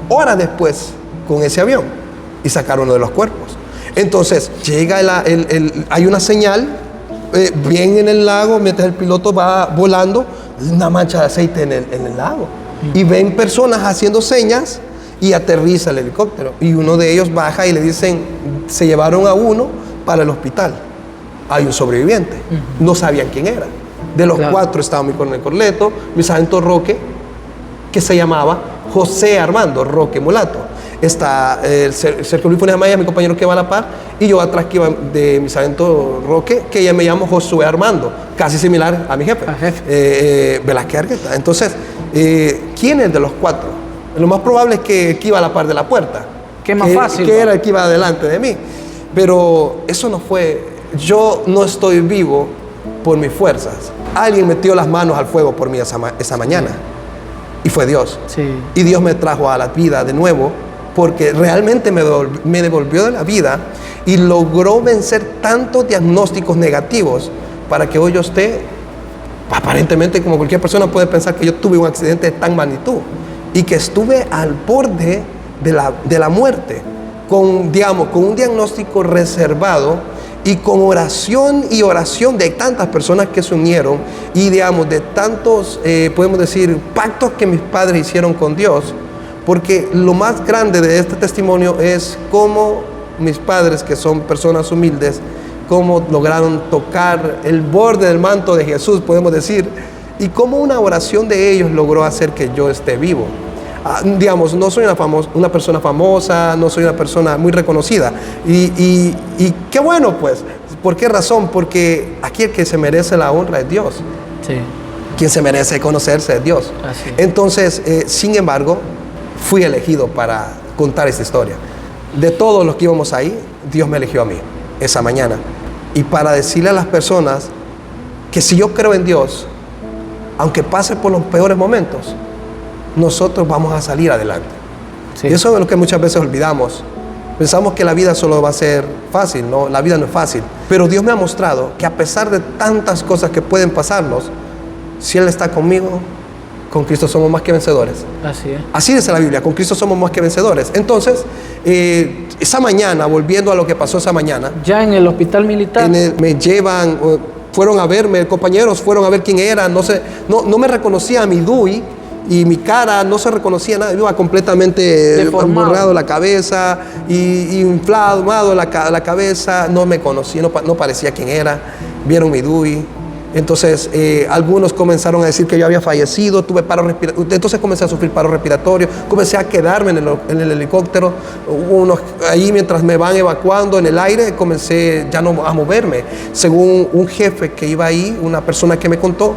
horas después con ese avión y sacar uno de los cuerpos. Entonces llega hay una señal bien en el lago, mientras el piloto va volando, una mancha de aceite en el lago. Y ven personas haciendo señas y aterriza el helicóptero. Y uno de ellos baja y le dicen, se llevaron a uno para el hospital. Hay un sobreviviente. No sabían quién era. De los 4 estaba mi coronel Corleto, mi sargento Roque, que se llamaba José Armando Roque Mulato. Está Sergio Luis Funes Amaya, mi compañero que va a la par, y yo atrás que iba de mi sargento Roque, que ya me llamo Josué Armando, casi similar a mi jefe, Velázquez Argueta. Entonces, ¿quién es de los 4? Lo más probable es que iba a la par de la puerta.
¿Qué más fácil?
Que era el que iba delante de mí. Pero eso no fue... Yo no estoy vivo por mis fuerzas. Alguien metió las manos al fuego por mí esa mañana. Y fue Dios.
Sí.
Y Dios me trajo a la vida de nuevo, porque realmente me devolvió de la vida y logró vencer tantos diagnósticos negativos para que hoy yo esté, aparentemente como cualquier persona puede pensar que yo tuve un accidente de tan magnitud y que estuve al borde de la muerte, con un diagnóstico reservado y con oración de tantas personas que se unieron y de tantos, podemos decir, pactos que mis padres hicieron con Dios. Porque lo más grande de este testimonio es cómo mis padres, que son personas humildes, cómo lograron tocar el borde del manto de Jesús, podemos decir, y cómo una oración de ellos logró hacer que yo esté vivo. No soy una persona famosa, no soy una persona muy reconocida. Y qué bueno, pues. ¿Por qué razón? Porque aquí el que se merece la honra es Dios.
Sí.
Quien se merece conocerse es Dios.
Así.
Entonces, sin embargo, fui elegido para contar esta historia. De todos los que íbamos ahí, Dios me eligió a mí esa mañana. Y para decirle a las personas que si yo creo en Dios, aunque pase por los peores momentos, nosotros vamos a salir adelante. Sí. Y eso es lo que muchas veces olvidamos. Pensamos que la vida solo va a ser fácil, ¿no? La vida no es fácil. Pero Dios me ha mostrado que a pesar de tantas cosas que pueden pasarnos, si Él está conmigo, con Cristo somos más que vencedores.
Así es.
Así dice la Biblia, con Cristo somos más que vencedores. Entonces, esa mañana, volviendo a lo que pasó esa mañana.
Ya en el hospital militar.
Me llevan, fueron a verme, compañeros fueron a ver quién era. No me reconocía a mi DUI y mi cara no se reconocía nada. Iba completamente borrado la cabeza, y inflado la cabeza. No me conocía, no parecía quién era. Vieron mi DUI. Entonces, algunos comenzaron a decir que yo había fallecido, tuve paro respiratorio. Entonces comencé a sufrir paro respiratorio, comencé a quedarme en el helicóptero. Ahí mientras me van evacuando en el aire, comencé ya no a moverme. Según un jefe que iba ahí, una persona que me contó,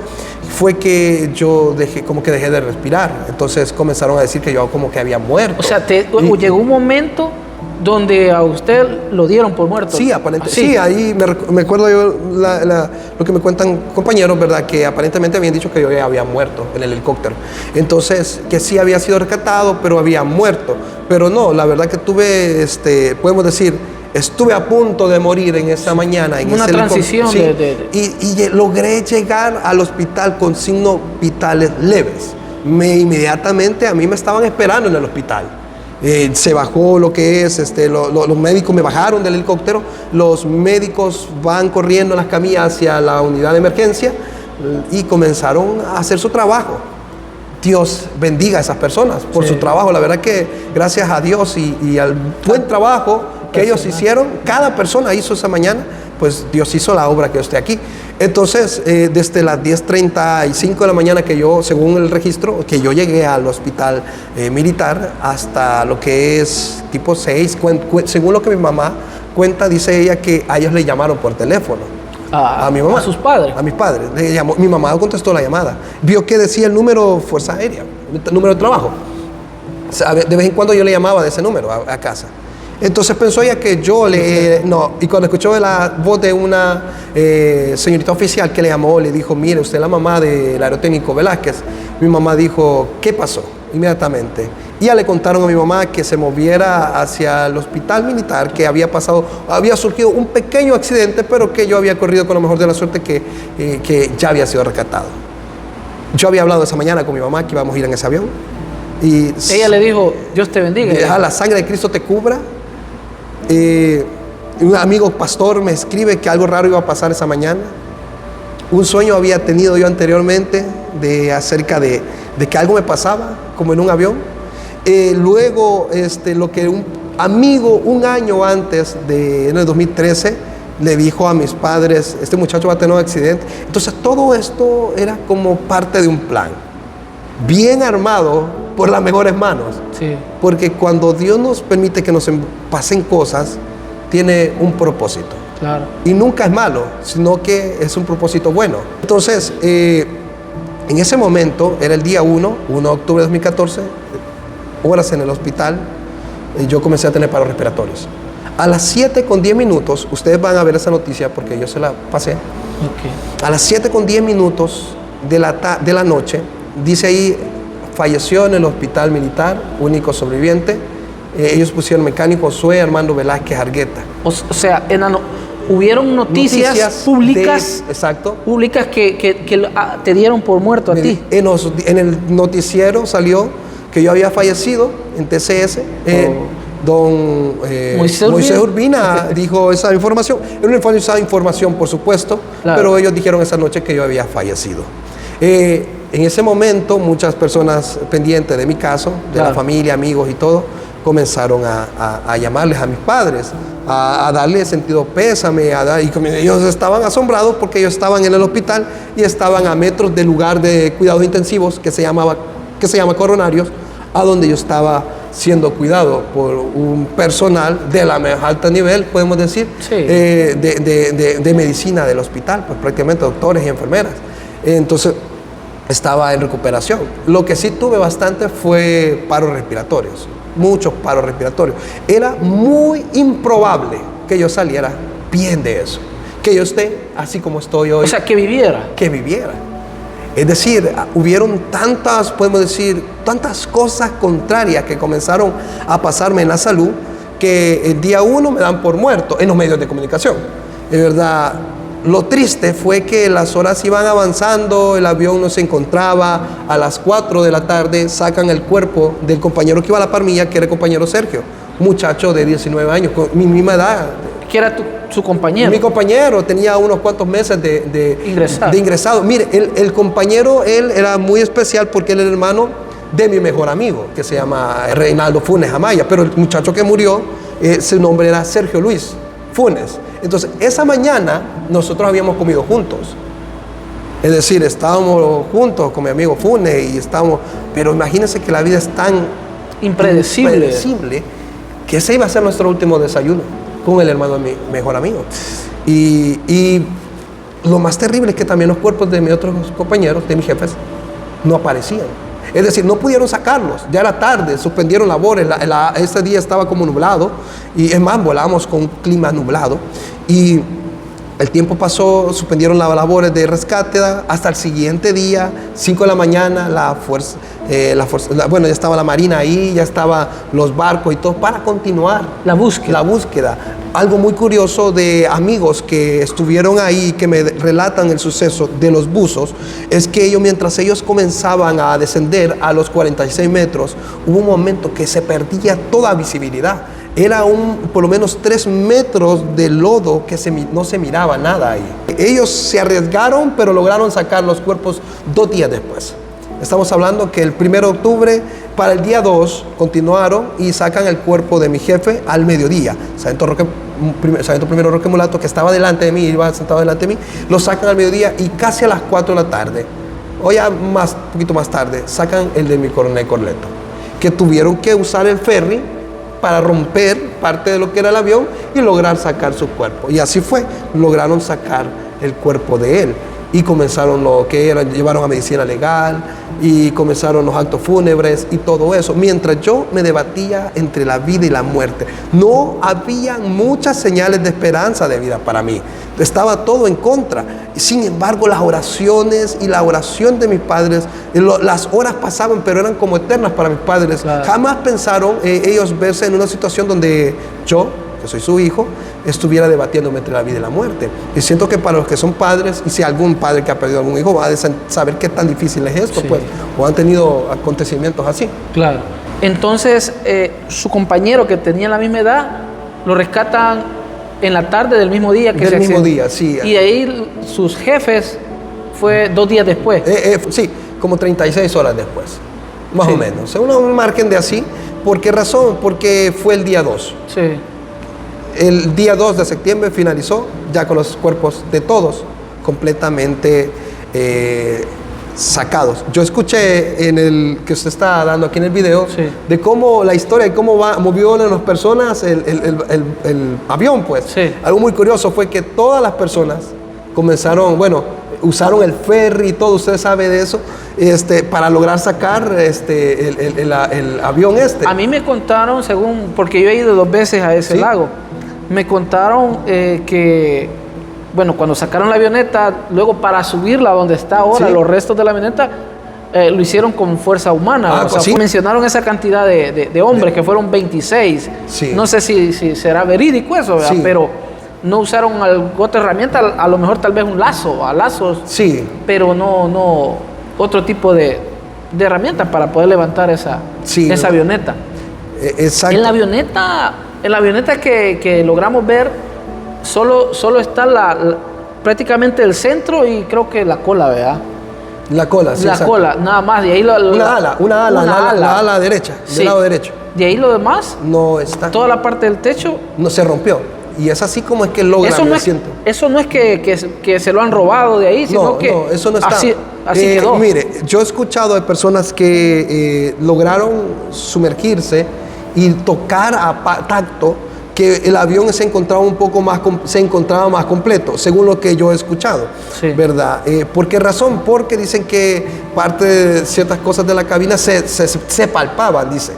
fue que yo dejé de respirar. Entonces comenzaron a decir que yo como que había muerto.
O sea, llegó un momento donde a usted lo dieron por muerto.
Sí, aparentemente. Sí, ahí me acuerdo yo lo que me cuentan compañeros, ¿verdad? Que aparentemente habían dicho que yo ya había muerto en el helicóptero. Entonces, que sí había sido rescatado, pero había muerto. Pero no, la verdad que tuve, podemos decir, estuve a punto de morir en esa mañana. En
una transición.
Sí, y logré llegar al hospital con signos vitales leves. Inmediatamente a mí me estaban esperando en el hospital. Se bajó lo que es, los médicos me bajaron del helicóptero, los médicos van corriendo en las camillas hacia la unidad de emergencia y comenzaron a hacer su trabajo. Dios bendiga a esas personas por su trabajo. La verdad que gracias a Dios y al buen trabajo que ellos hicieron, cada persona hizo esa mañana, pues Dios hizo la obra que yo esté aquí. Entonces, desde las 10:35 de la mañana que yo, según el registro, que yo llegué al hospital militar, hasta lo que es tipo 6, según lo que mi mamá cuenta, dice ella que a ellos le llamaron por teléfono. A mi mamá.
¿A sus padres?
A mis padres. Le llamó, mi mamá contestó la llamada. Vio que decía el número Fuerza Aérea, el número de trabajo. De vez en cuando yo le llamaba de ese número a casa. Entonces pensó ella que yo le... No, y cuando escuchó la voz de una señorita oficial que le llamó, le dijo, mire, usted es la mamá del aerotécnico Velázquez. Mi mamá dijo, ¿qué pasó? Inmediatamente. Y ya le contaron a mi mamá que se moviera hacia el hospital militar, que había surgido un pequeño accidente, pero que yo había corrido con lo mejor de la suerte que ya había sido rescatado. Yo había hablado esa mañana con mi mamá que íbamos a ir en ese avión. Y
ella le dijo, Dios te bendiga.
La sangre de Cristo te cubra. Un amigo pastor me escribe que algo raro iba a pasar esa mañana. Un sueño había tenido yo anteriormente acerca de que algo me pasaba, como en un avión. Luego, lo que un amigo un año antes, en el 2013, le dijo a mis padres, este muchacho va a tener un accidente. Entonces todo esto era como parte de un plan, bien armado por las mejores manos.
Sí.
Porque cuando Dios nos permite que nos pasen cosas, tiene un propósito.
Claro.
Y nunca es malo, sino que es un propósito bueno. Entonces, en ese momento, era el día 1 de octubre de 2014, horas en el hospital, yo comencé a tener paros respiratorios. A las 7:10, ustedes van a ver esa noticia porque yo se la pasé.
Okay.
A las 7:10 de la noche, dice ahí, falleció en el hospital militar, único sobreviviente. Ellos pusieron mecánico Josué Armando Velázquez Argueta.
O sea, hubieron noticias públicas,
exacto,
públicas que te dieron por muerto a ti.
En el noticiero salió que yo había fallecido en TCS. Don Moisés Urbina dijo esa información. Era una falsa información, por supuesto, claro. Pero ellos dijeron esa noche que yo había fallecido. En ese momento, muchas personas pendientes de mi caso, de claro. La familia, amigos y todo, comenzaron a llamarles a mis padres, a darle sentido pésame, y ellos estaban asombrados porque ellos estaban en el hospital y estaban a metros del lugar de cuidados intensivos que se llama Coronarios, a donde yo estaba siendo cuidado por un personal de la más alta nivel, podemos decir, sí. de medicina del hospital, pues prácticamente doctores y enfermeras. Entonces estaba en recuperación. Lo que sí tuve bastante fue paros respiratorios, muchos paros respiratorios. Era muy improbable que yo saliera bien de eso, que yo esté así como estoy hoy.
O sea, que viviera.
Que viviera. Es decir, hubieron tantas cosas contrarias que comenzaron a pasarme en la salud, que el día 1 me dan por muerto en los medios de comunicación. De verdad, lo triste fue que las horas iban avanzando, el avión no se encontraba. A las 4 de la tarde sacan el cuerpo del compañero que iba a la par mía, que era el compañero Sergio, muchacho de 19 años, con mi misma edad.
¿Que era su compañero?
Mi compañero tenía unos cuantos meses de ingresado. Mire, el compañero, él era muy especial porque él era hermano de mi mejor amigo, que se llama Reinaldo Funes Amaya, pero el muchacho que murió, su nombre era Sergio Luis Funes. Entonces, esa mañana nosotros habíamos comido juntos. Es decir, estábamos juntos con mi amigo Funes pero imagínense que la vida es tan impredecible que ese iba a ser nuestro último desayuno con el hermano de mi mejor amigo. Y lo más terrible es que también los cuerpos de mis otros compañeros, de mis jefes, no aparecían. Es decir, no pudieron sacarlos. Ya era tarde, suspendieron labores. Ese día estaba como nublado. Y es más, volábamos con un clima nublado. Y el tiempo pasó, suspendieron las labores de rescate hasta el siguiente día, 5 de la mañana, ya estaba la marina ahí, ya estaban los barcos y todo para continuar la búsqueda. Algo muy curioso de amigos que estuvieron ahí, que me relatan el suceso de los buzos, es que mientras ellos comenzaban a descender a los 46 metros, hubo un momento que se perdía toda visibilidad. Era por lo menos 3 metros de lodo que no se miraba nada ahí. Ellos se arriesgaron, pero lograron sacar los cuerpos 2 días después. Estamos hablando que el 1 de octubre, para el día 2, continuaron y sacan el cuerpo de mi jefe al mediodía. Sargento primero Roque Mulato, que estaba delante de mí, iba sentado delante de mí, lo sacan al mediodía y casi a las 4 de la tarde, o ya un poquito más tarde, sacan el de mi coronel Corleto, que tuvieron que usar el ferry para romper parte de lo que era el avión y lograr sacar su cuerpo. Y así fue, lograron sacar el cuerpo de él. y comenzaron llevaron a medicina legal y comenzaron los actos fúnebres y todo eso, mientras yo me debatía entre la vida y la muerte. No había muchas señales de esperanza de vida para mí, estaba todo en contra. Sin embargo, las oraciones y la oración de mis padres, las horas pasaban, pero eran como eternas para mis padres.
Claro.
Jamás pensaron ellos verse en una situación donde yo, que soy su hijo, estuviera debatiéndome entre la vida y la muerte. Y siento que para los que son padres, y si algún padre que ha perdido algún hijo va a saber qué tan difícil es esto,
Sí.
pues, o han tenido acontecimientos así.
Claro. Entonces, su compañero que tenía la misma edad, lo rescatan en la tarde del mismo día que
Del
se
mismo
accidentó.
día, sí.
Y ahí sus jefes fue 2 días después.
Sí, como 36 horas después, más
Sí.
o menos. Según un margen de así. ¿Por qué razón? Porque fue el día 2.
Sí.
El día 2 de septiembre finalizó ya con los cuerpos de todos completamente sacados. Yo escuché en el que usted está dando aquí en el video,
Sí.
de cómo la historia de cómo movió a las personas el avión, pues.
Sí.
Algo muy curioso fue que todas las personas comenzaron, usaron el ferry y todo, usted sabe de eso, para lograr sacar el avión
A mí me contaron, porque yo he ido 2 veces a ese
Sí.
lago, me contaron que, bueno, cuando sacaron la avioneta, luego para subirla donde está ahora,
Sí.
los restos de la avioneta, lo hicieron con fuerza humana. O sea,
¿sí?
mencionaron esa cantidad de hombres, que fueron 26.
Sí.
No sé si será verídico eso, ¿verdad?
Sí.
Pero no usaron otra herramienta, a lo mejor tal vez un lazo, a lazos,
Sí,
pero no otro tipo de herramientas para poder levantar esa
Sí.
avioneta.
exacto.
En la avioneta que logramos ver, solo está prácticamente el centro y creo que la cola, ¿verdad?
La cola, sí,
La
exacto.
cola, nada más. De ahí
Una ala, la ala derecha,
Sí.
del lado derecho.
De ahí lo demás,
No está.
toda la parte del techo.
No se rompió. Y es así como es que logra
Eso
mi
no es,
asiento.
eso no es que se lo han robado de ahí, sino
No,
que
no, eso no está.
así quedó.
Mire, yo he escuchado de personas que lograron sumergirse y tocar a tacto que el avión se encontraba más completo, según lo que yo he escuchado,
Sí.
¿verdad? ¿Por qué razón? Porque dicen que parte de ciertas cosas de la cabina se palpaban, dice,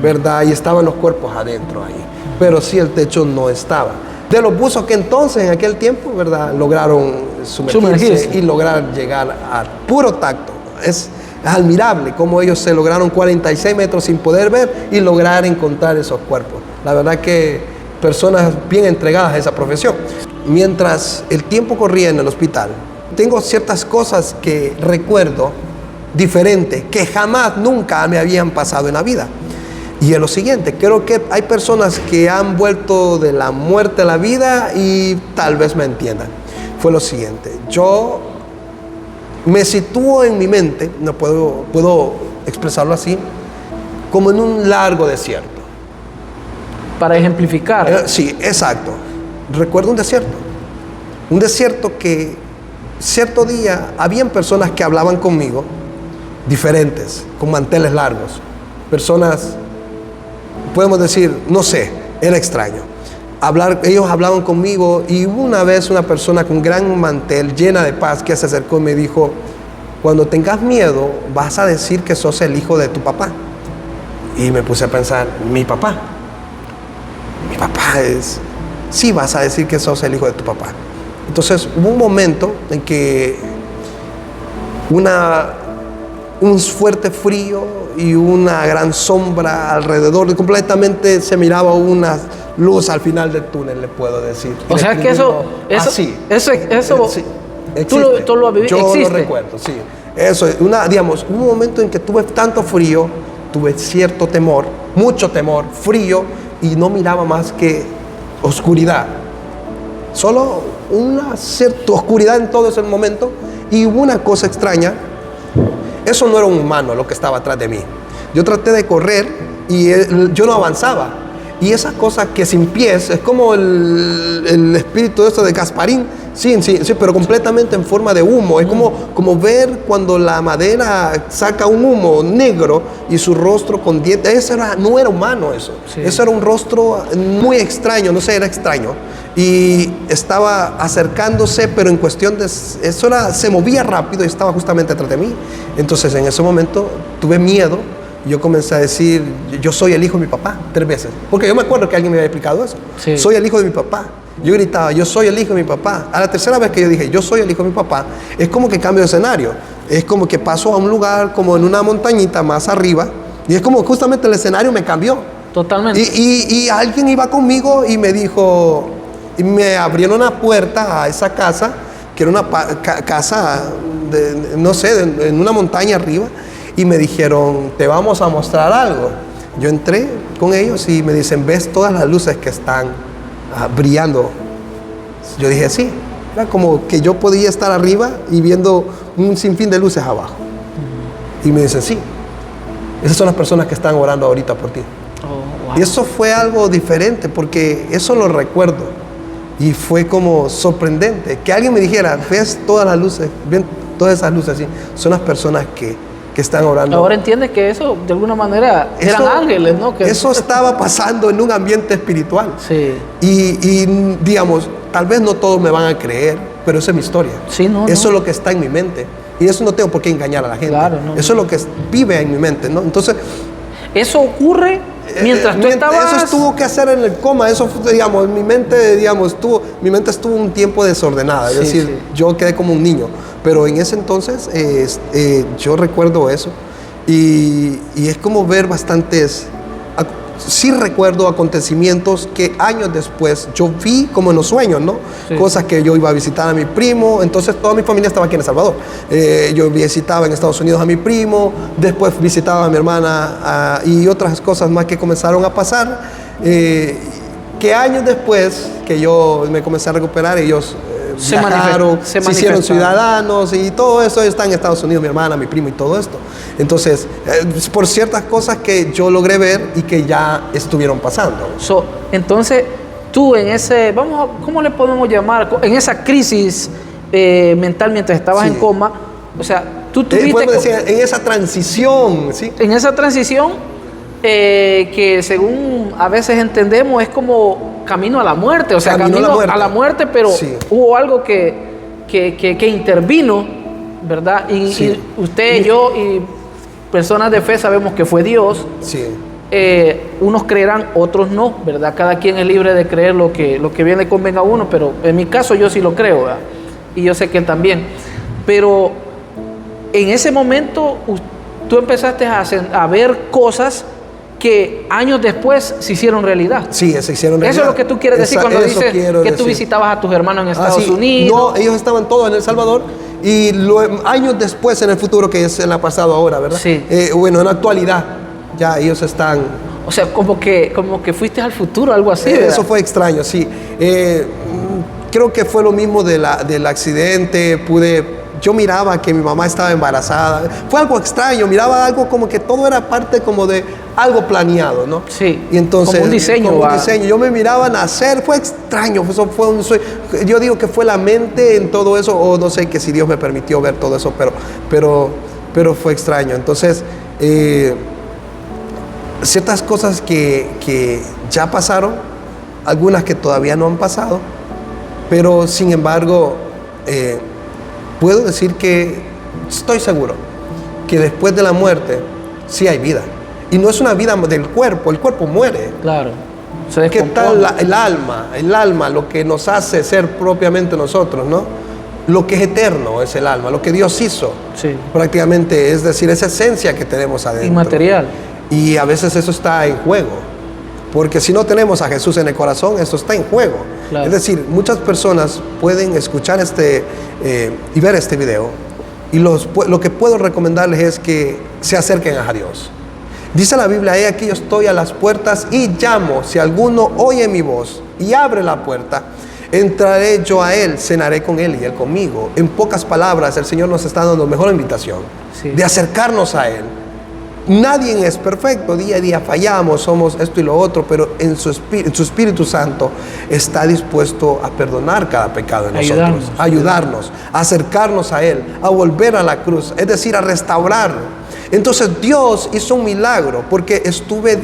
¿verdad? Y estaban los cuerpos adentro ahí, pero sí el techo no estaba. De los buzos que entonces, en aquel tiempo, ¿verdad? Lograron sumergirse y lograr llegar a puro tacto. Es admirable cómo ellos se lograron 46 metros sin poder ver y lograr encontrar esos cuerpos. La verdad que personas bien entregadas a esa profesión. Mientras el tiempo corría en el hospital, tengo ciertas cosas que recuerdo diferentes que jamás, nunca me habían pasado en la vida. Y es lo siguiente, creo que hay personas que han vuelto de la muerte a la vida y tal vez me entiendan. Fue lo siguiente, yo me sitúo en mi mente, no puedo expresarlo así, como en un largo desierto.
Para ejemplificar.
Sí, exacto. Recuerdo un desierto que cierto día habían personas que hablaban conmigo, diferentes, con manteles largos, personas, podemos decir, no sé, era extraño. Ellos hablaban conmigo y hubo una vez una persona con gran mantel, llena de paz, que se acercó y me dijo, cuando tengas miedo, vas a decir que sos el hijo de tu papá. Y me puse a pensar, mi papá sí, vas a decir que sos el hijo de tu papá. Entonces hubo un momento en que un fuerte frío y una gran sombra alrededor, completamente se miraba una luz al final del túnel, le puedo decir.
O sea que eso
sí,
tú lo viviste,
yo
existe.
lo recuerdo, sí. Eso, digamos, un momento en que tuve tanto frío, tuve cierto temor, mucho temor, frío, y no miraba más que oscuridad. Solo una cierta oscuridad en todo ese momento, y hubo una cosa extraña. Eso no era un humano lo que estaba atrás de mí. Yo traté de correr y yo no avanzaba. y esa cosa que sin pies, es como el espíritu de esto de Gasparín, sí, pero completamente en forma de humo. Es como ver cuando la madera saca un humo negro y su rostro con dientes. No era humano eso. Sí. Eso era un rostro muy extraño, no sé, era extraño. Y estaba acercándose, pero en cuestión de... se movía rápido y estaba justamente atrás de mí. Entonces en ese momento tuve miedo. Yo comencé a decir, yo soy el hijo de mi papá, 3 veces. Porque yo me acuerdo que alguien me había explicado eso. Sí. Soy el hijo de mi papá. Yo gritaba, yo soy el hijo de mi papá. A la tercera vez que yo dije, yo soy el hijo de mi papá, es como que cambio de escenario. Es como que paso a un lugar como en una montañita más arriba. Y es como justamente el escenario me cambió.
Totalmente.
Y alguien iba conmigo y me dijo, y me abrieron una puerta a esa casa, que era una casa, no sé, en una montaña arriba. Y me dijeron, te vamos a mostrar algo. Yo entré con ellos y me dicen, ¿ves todas las luces que están brillando? Yo dije, sí. Era como que yo podía estar arriba y viendo un sinfín de luces abajo. Y me dicen, sí. Esas son las personas que están orando ahorita por ti. Oh, wow. Y eso fue algo diferente porque eso lo recuerdo. Y fue como sorprendente. Que alguien me dijera, ¿ves todas las luces? ¿Ven todas esas luces así? Son las personas que están orando.
Ahora entiendes que eso, de alguna manera, eran ángeles, ¿no?
Eso estaba pasando en un ambiente espiritual.
Sí.
Y digamos, tal vez no todos me van a creer, pero esa es mi historia.
Sí,
eso es lo que está en mi mente. Y eso no tengo por qué engañar a la gente.
Claro, no,
eso es lo que vive en mi mente, ¿no? Entonces...
Eso ocurre mientras tú estabas...
Eso tuvo que hacer en el coma. Eso, digamos, mi mente estuvo un tiempo desordenada. Es decir, yo quedé como un niño. Pero en ese entonces yo recuerdo eso. Y es como ver bastantes... Sí recuerdo acontecimientos que años después yo vi como en los sueños, ¿no? Sí. Cosas que yo iba a visitar a mi primo. Entonces toda mi familia estaba aquí en El Salvador. Yo visitaba en Estados Unidos a mi primo. Después visitaba a mi hermana y otras cosas más que comenzaron a pasar. Que años después que yo me comencé a recuperar, ellos... se hicieron ciudadanos y todo eso está en Estados Unidos, mi hermana, mi primo y todo esto. Entonces, por ciertas cosas que yo logré ver y que ya estuvieron pasando.
Entonces, tú en ese, ¿cómo le podemos llamar? En esa crisis mental mientras estabas en coma, o sea, tú tuviste...
en esa transición, ¿sí?
En esa transición que según a veces entendemos es como camino a la muerte, o sea, camino a la muerte, pero hubo algo que intervino, ¿verdad? Y usted, yo y personas de fe sabemos que fue Dios.
Sí.
Unos creerán, otros no, ¿verdad? Cada quien es libre de creer lo que bien le convenga a uno, pero en mi caso yo sí lo creo, ¿verdad? Y yo sé que él también. Pero en ese momento tú empezaste a ver cosas que años después se hicieron realidad.
Sí, se hicieron realidad.
Eso es lo que tú quieres decir cuando dices que tú visitabas a tus hermanos en Estados Unidos.
No, ellos estaban todos en El Salvador y años después, en el futuro, que es en el pasado ahora, ¿verdad?
Sí.
Bueno, en la actualidad, ya ellos están...
O sea, como que fuiste al futuro, algo así, ¿verdad?
Eso fue extraño, sí. Creo que fue lo mismo del accidente. Yo miraba que mi mamá estaba embarazada. Fue algo extraño, miraba algo como que todo era parte como de algo planeado, ¿no?
Sí,
y entonces,
como un diseño.
Yo me miraba nacer, fue extraño, eso fue un sueño. Yo digo que fue la mente en todo eso, o no sé, que si Dios me permitió ver todo eso, pero fue extraño. Entonces, ciertas cosas que ya pasaron, algunas que todavía no han pasado, pero sin embargo... puedo decir que estoy seguro que después de la muerte sí hay vida. Y no es una vida del cuerpo, el cuerpo muere.
Claro.
¿Qué tal el alma, lo que nos hace ser propiamente nosotros, ¿no? Lo que es eterno es el alma, lo que Dios hizo.
Sí.
Prácticamente, es decir, esa esencia que tenemos adentro.
Inmaterial.
Y a veces eso está en juego. Porque si no tenemos a Jesús en el corazón, eso está en juego. Claro. Es decir, muchas personas pueden escuchar y ver este video. Y lo que puedo recomendarles es que se acerquen a Dios. Dice la Biblia, he aquí yo estoy a las puertas y llamo. Si alguno oye mi voz y abre la puerta, entraré yo a él, cenaré con él y él conmigo. En pocas palabras, el Señor nos está dando mejor invitación de acercarnos a él. Nadie es perfecto, día a día fallamos, somos esto y lo otro, pero en su Espíritu Santo está dispuesto a perdonar cada pecado en nosotros, a ayudarnos, a acercarnos a Él, a volver a la cruz, es decir, a restaurar. Entonces Dios hizo un milagro, porque estuve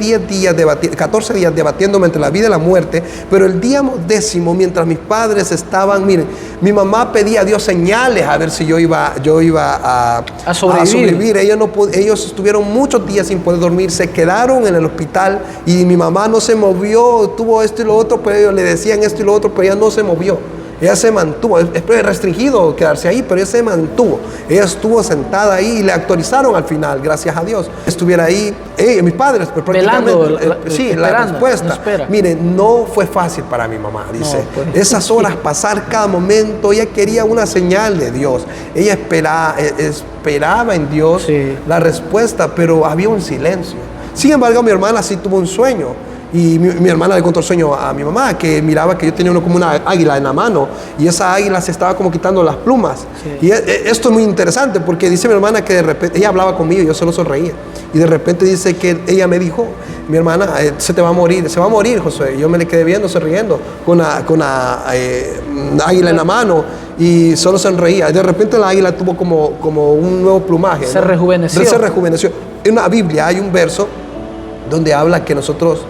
14 días debatiéndome entre la vida y la muerte, pero el día 10º, mientras mis padres estaban, miren, mi mamá pedía a Dios señales a ver si yo iba a sobrevivir. Ellos estuvieron muchos días sin poder dormir, se quedaron en el hospital y mi mamá no se movió, tuvo esto y lo otro, pero ellos le decían esto y lo otro, pero ella no se movió. Ella se mantuvo, es restringido quedarse ahí, pero ella se mantuvo. Ella estuvo sentada ahí y le autorizaron al final, gracias a Dios. Estuviera ahí, mis padres, pero prácticamente, la respuesta. Miren, no fue fácil para mi mamá, dice. No, pues, esas horas, pasar cada momento, ella quería una señal de Dios. Ella esperaba en Dios la respuesta, pero había un silencio. Sin embargo, mi hermana sí tuvo un sueño. Y mi hermana le contó el sueño a mi mamá, que miraba que yo tenía como una águila en la mano, y esa águila se estaba como quitando las plumas. Y esto es muy interesante, porque dice mi hermana que de repente, ella hablaba conmigo y yo solo sonreía, y de repente dice que ella me dijo, mi hermana, se va a morir, Josué. Y yo me le quedé viendo, sonriendo, con una águila en la mano, y solo sonreía. De repente la águila tuvo como un nuevo plumaje.
Se rejuveneció.
En la Biblia hay un verso donde habla que nosotros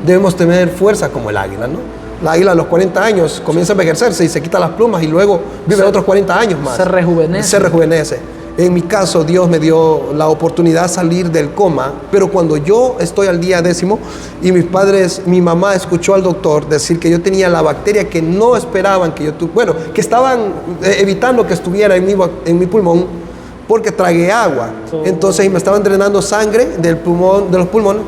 debemos tener fuerza como el águila, ¿no? La águila a los 40 años comienza a envejecerse y se quita las plumas y luego vive otros 40 años más.
Se rejuvenece.
En mi caso, Dios me dio la oportunidad de salir del coma, pero cuando yo estoy al día 10º y mi mamá escuchó al doctor decir que yo tenía la bacteria que no esperaban que yo tuviera, que estaban evitando que estuviera en mi pulmón, porque tragué agua. Entonces me estaban drenando sangre de los pulmones,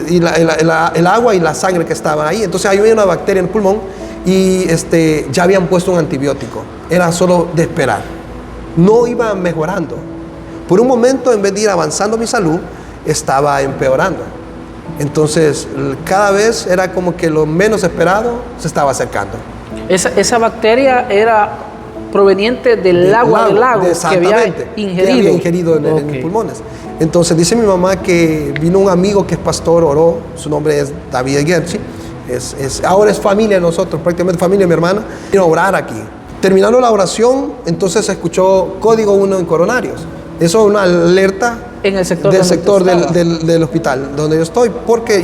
y el agua y la sangre que estaban ahí. Entonces había una bacteria en el pulmón y ya habían puesto un antibiótico. Era solo de esperar. No iba mejorando. Por un momento, en vez de ir avanzando mi salud, estaba empeorando. Entonces cada vez era como que lo menos esperado se estaba acercando.
Esa bacteria era proveniente del agua del lago que había ingerido
en mis pulmones. Entonces dice mi mamá que vino un amigo que es pastor, oró, su nombre es David Gerchi, ahora es familia de nosotros, prácticamente familia de mi hermana, vino a orar aquí. Terminando la oración, entonces se escuchó código 1 en coronarios. Eso es una alerta
en el sector
del hospital donde yo estoy, porque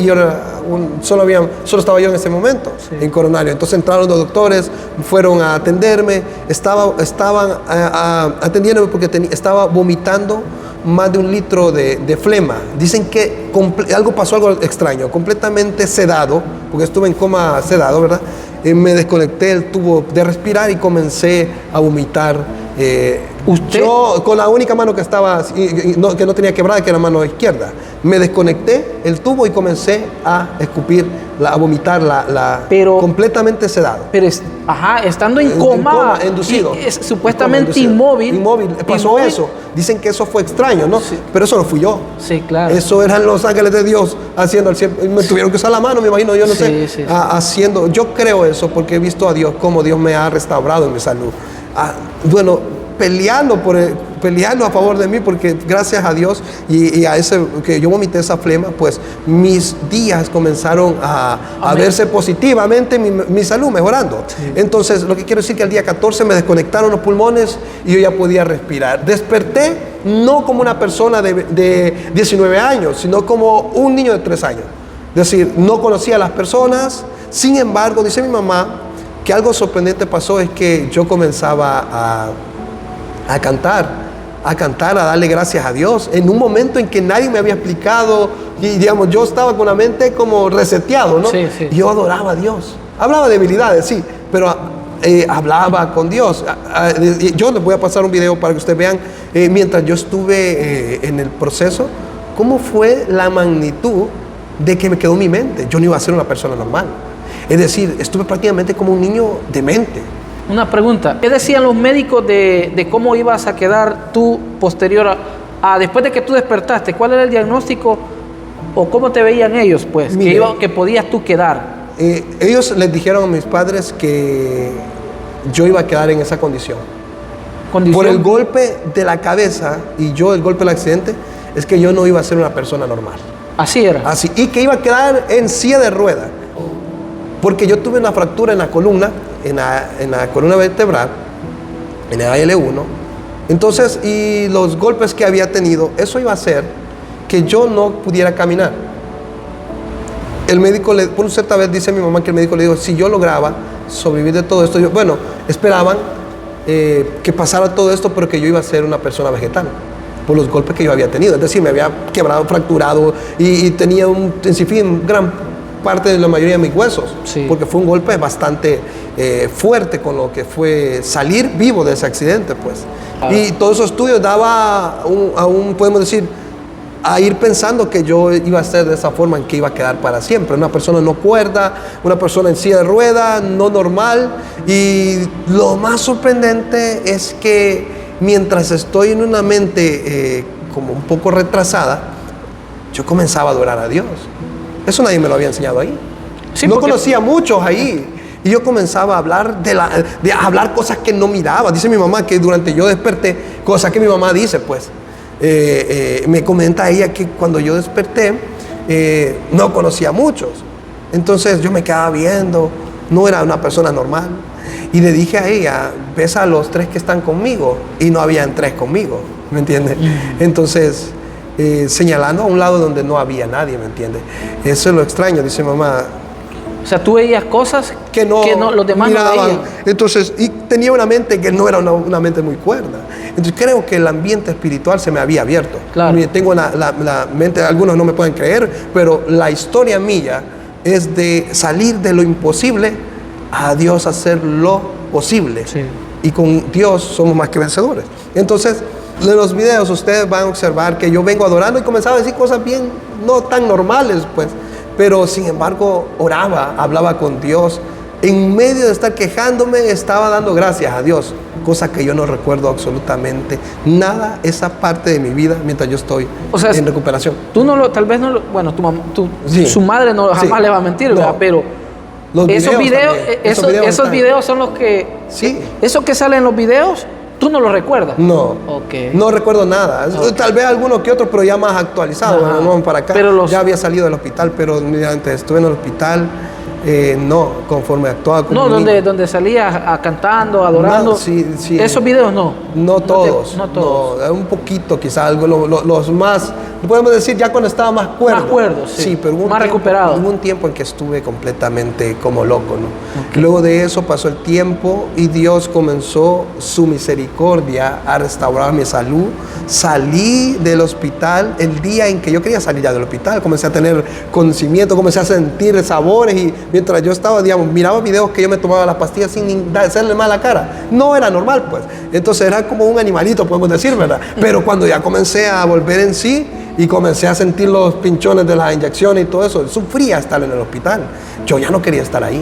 solo estaba yo en ese momento en coronario. Entonces entraron los doctores, fueron a atenderme, estaban atendiéndome porque estaba vomitando más de 1 litro de flema. Dicen que pasó algo extraño, completamente sedado, porque estuve en coma sedado, ¿verdad? Me desconecté el tubo de respirar y comencé a vomitar. Yo con la única mano que estaba, que no tenía quebrada, que era la mano izquierda, me desconecté el tubo y comencé a escupir, a vomitar pero completamente sedado.
Pero estando en coma,
inducido.
Supuestamente inmóvil.
Pasó eso. Dicen que eso fue extraño, ¿no? Sí. Pero eso no fui yo.
Sí, claro.
Eso eran los ángeles de Dios haciendo me tuvieron que usar la mano, me imagino, yo no sé. Haciendo, yo creo eso porque he visto a Dios, cómo Dios me ha restaurado en mi salud. Peleando a favor de mí, porque gracias a Dios y a ese que yo vomité esa flema, pues mis días comenzaron a verse positivamente, mi salud mejorando. Sí. Entonces, lo que quiero decir que el día 14 me desconectaron los pulmones y yo ya podía respirar. Desperté no como una persona de 19 años, sino como un niño de 3 años. Es decir, no conocía a las personas. Sin embargo, dice mi mamá que algo sorprendente pasó, es que yo comenzaba a cantar, a darle gracias a Dios, en un momento en que nadie me había explicado, y digamos, yo estaba con la mente como reseteado, ¿no?
Sí.
Yo adoraba a Dios, hablaba de debilidades, sí, pero hablaba con Dios. Yo les voy a pasar un video para que ustedes vean, mientras yo estuve en el proceso, cómo fue la magnitud de que me quedó en mi mente. Yo no iba a ser una persona normal. Es decir, estuve prácticamente como un niño demente.
Una pregunta, ¿qué decían los médicos de cómo ibas a quedar tú posterior a después de que tú despertaste? ¿Cuál era el diagnóstico o cómo te veían ellos, pues? Mire, que podías tú quedar.
Ellos les dijeron a mis padres que yo iba a quedar en esa condición. Por el golpe de la cabeza y el golpe del accidente, es que yo no iba a ser una persona normal.
Así era.
Así, y que iba a quedar en silla de ruedas. Porque yo tuve una fractura en la columna, en la columna vertebral, en el AL1. Entonces, y los golpes que había tenido, eso iba a hacer que yo no pudiera caminar. El médico, por una cierta vez dice mi mamá que el médico le dijo, si yo lograba sobrevivir de todo esto, esperaban que pasara todo esto, pero que yo iba a ser una persona vegetal, por los golpes que yo había tenido. Es decir, me había quebrado, fracturado y tenía gran parte de la mayoría de mis huesos, sí, porque fue un golpe bastante fuerte con lo que fue salir vivo de ese accidente, pues. Y todos esos estudios daba podemos decir, a ir pensando que yo iba a ser de esa forma, en que iba a quedar para siempre. Una persona no cuerda, una persona en silla de ruedas, no normal. Y lo más sorprendente es que mientras estoy en una mente como un poco retrasada, yo comenzaba a adorar a Dios. Eso nadie me lo había enseñado ahí. Sí, no conocía a muchos ahí. Y yo comenzaba a hablar de hablar cosas que no miraba. Dice mi mamá que durante yo desperté, cosas que mi mamá dice, pues. Me comenta ella que cuando yo desperté no conocía a muchos, entonces yo me quedaba viendo, no era una persona normal, y le dije a ella, ves a los 3 que están conmigo, y no habían 3 conmigo, ¿me entiendes? Entonces señalando a un lado donde no había nadie, ¿me entiendes? Eso es lo extraño, dice mamá.
O sea, tú veías cosas que no los demás miraban, no veían.
Entonces, y tenía una mente que no era una mente muy cuerda. Entonces creo que el ambiente espiritual se me había abierto. Claro. Tengo la mente, algunos no me pueden creer, pero la historia mía es de salir de lo imposible a Dios hacer lo posible. Sí. Y con Dios somos más que vencedores. Entonces, en los videos ustedes van a observar que yo vengo adorando y comenzaba a decir cosas bien no tan normales, pues. Pero sin embargo oraba, hablaba con Dios. En medio de estar quejándome, estaba dando gracias a Dios, cosa que yo no recuerdo absolutamente nada, esa parte de mi vida mientras yo estoy en recuperación.
Tú tal vez no lo, bueno, sí, su madre no jamás le va a mentir, ¿verdad? Pero esos videos son los que, sí, eso que sale en los videos, ¿tú no lo recuerdas?
No, no recuerdo nada. Tal vez alguno que otro, pero ya más actualizado. No, para acá. Ya había salido del hospital, pero antes estuve en el hospital. No, conforme actuaba como
donde salía cantando, adorando.
No, sí.
¿Esos videos no?
No todos. No todos. No, un poquito, quizás algo, los más, podemos decir ya cuando estaba más cuerdo.
Más cuerdo, sí.
Sí, pero
más recuperado.
Hubo un tiempo en que estuve completamente como loco, ¿no? Luego de eso pasó el tiempo y Dios comenzó su misericordia a restaurar mi salud. Salí del hospital el día en que yo quería salir ya del hospital. Comencé a tener conocimiento, comencé a sentir sabores y mientras yo estaba, miraba videos que yo me tomaba las pastillas sin hacerle mal a la cara. No era normal, pues. Entonces era como un animalito, podemos decir, ¿verdad? Pero cuando ya comencé a volver en sí y comencé a sentir los pinchones de las inyecciones y todo eso, sufría estar en el hospital. Yo ya no quería estar ahí.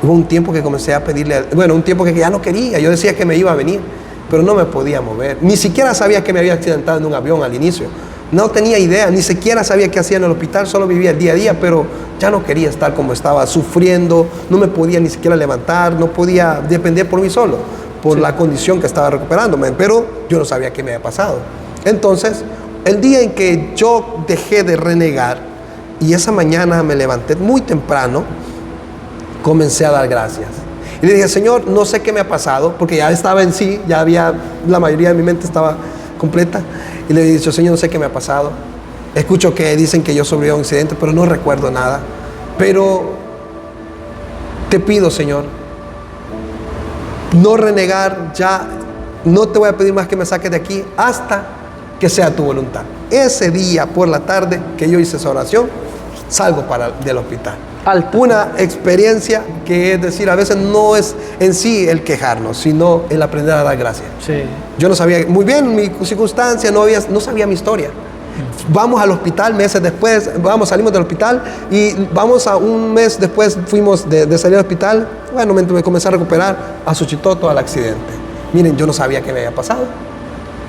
Hubo un tiempo que comencé a pedirle, un tiempo que ya no quería. Yo decía que me iba a venir, pero no me podía mover. Ni siquiera sabía que me había accidentado en un avión al inicio. No tenía idea, ni siquiera sabía qué hacía en el hospital, solo vivía el día a día, pero ya no quería estar como estaba, sufriendo, no me podía ni siquiera levantar, no podía depender por mí solo, por la condición que estaba recuperándome, pero yo no sabía qué me había pasado. Entonces, el día en que yo dejé de renegar, y esa mañana me levanté muy temprano, comencé a dar gracias. Y le dije, Señor, no sé qué me ha pasado, porque ya estaba en sí, ya había, la mayoría de mi mente estaba completa. Y le he dicho, Señor, no sé qué me ha pasado. Escucho que dicen que yo sobreviví a un accidente, pero no recuerdo nada. Pero te pido, Señor, no renegar ya. No te voy a pedir más que me saques de aquí hasta que sea tu voluntad. Ese día por la tarde que yo hice esa oración, salgo del hospital. Una experiencia que es decir, a veces no es en sí el quejarnos, sino el aprender a dar gracias. Sí. Yo no sabía muy bien mi circunstancia, no sabía mi historia. Vamos al hospital meses después, salimos del hospital y vamos a un mes después, fuimos de salir del hospital, me comencé a recuperar a Suchitoto al accidente. Miren, yo no sabía qué me había pasado.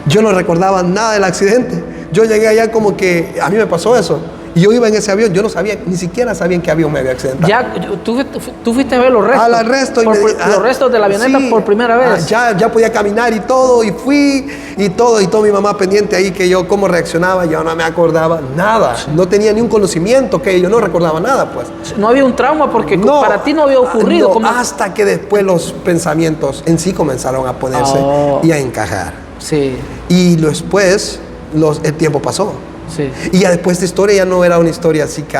Yo no recordaba nada del accidente. Yo llegué allá como que a mí me pasó eso. Y yo iba en ese avión, yo no sabía, ni siquiera sabía en qué avión me había accidentado.
Ya, tú fuiste a ver los restos.
Al resto.
Los restos de la avioneta
sí,
por primera vez.
Ya podía caminar y todo, y fui, y toda mi mamá pendiente ahí, que yo cómo reaccionaba, yo no me acordaba nada. Sí. No tenía ni un conocimiento, que yo no recordaba nada, pues.
No había un trauma porque no, para ti no había ocurrido.
No, hasta que después los pensamientos en sí comenzaron a ponerse y a encajar.
Sí.
Y después, el tiempo pasó.
Sí.
Y ya después esta historia ya no era una historia así que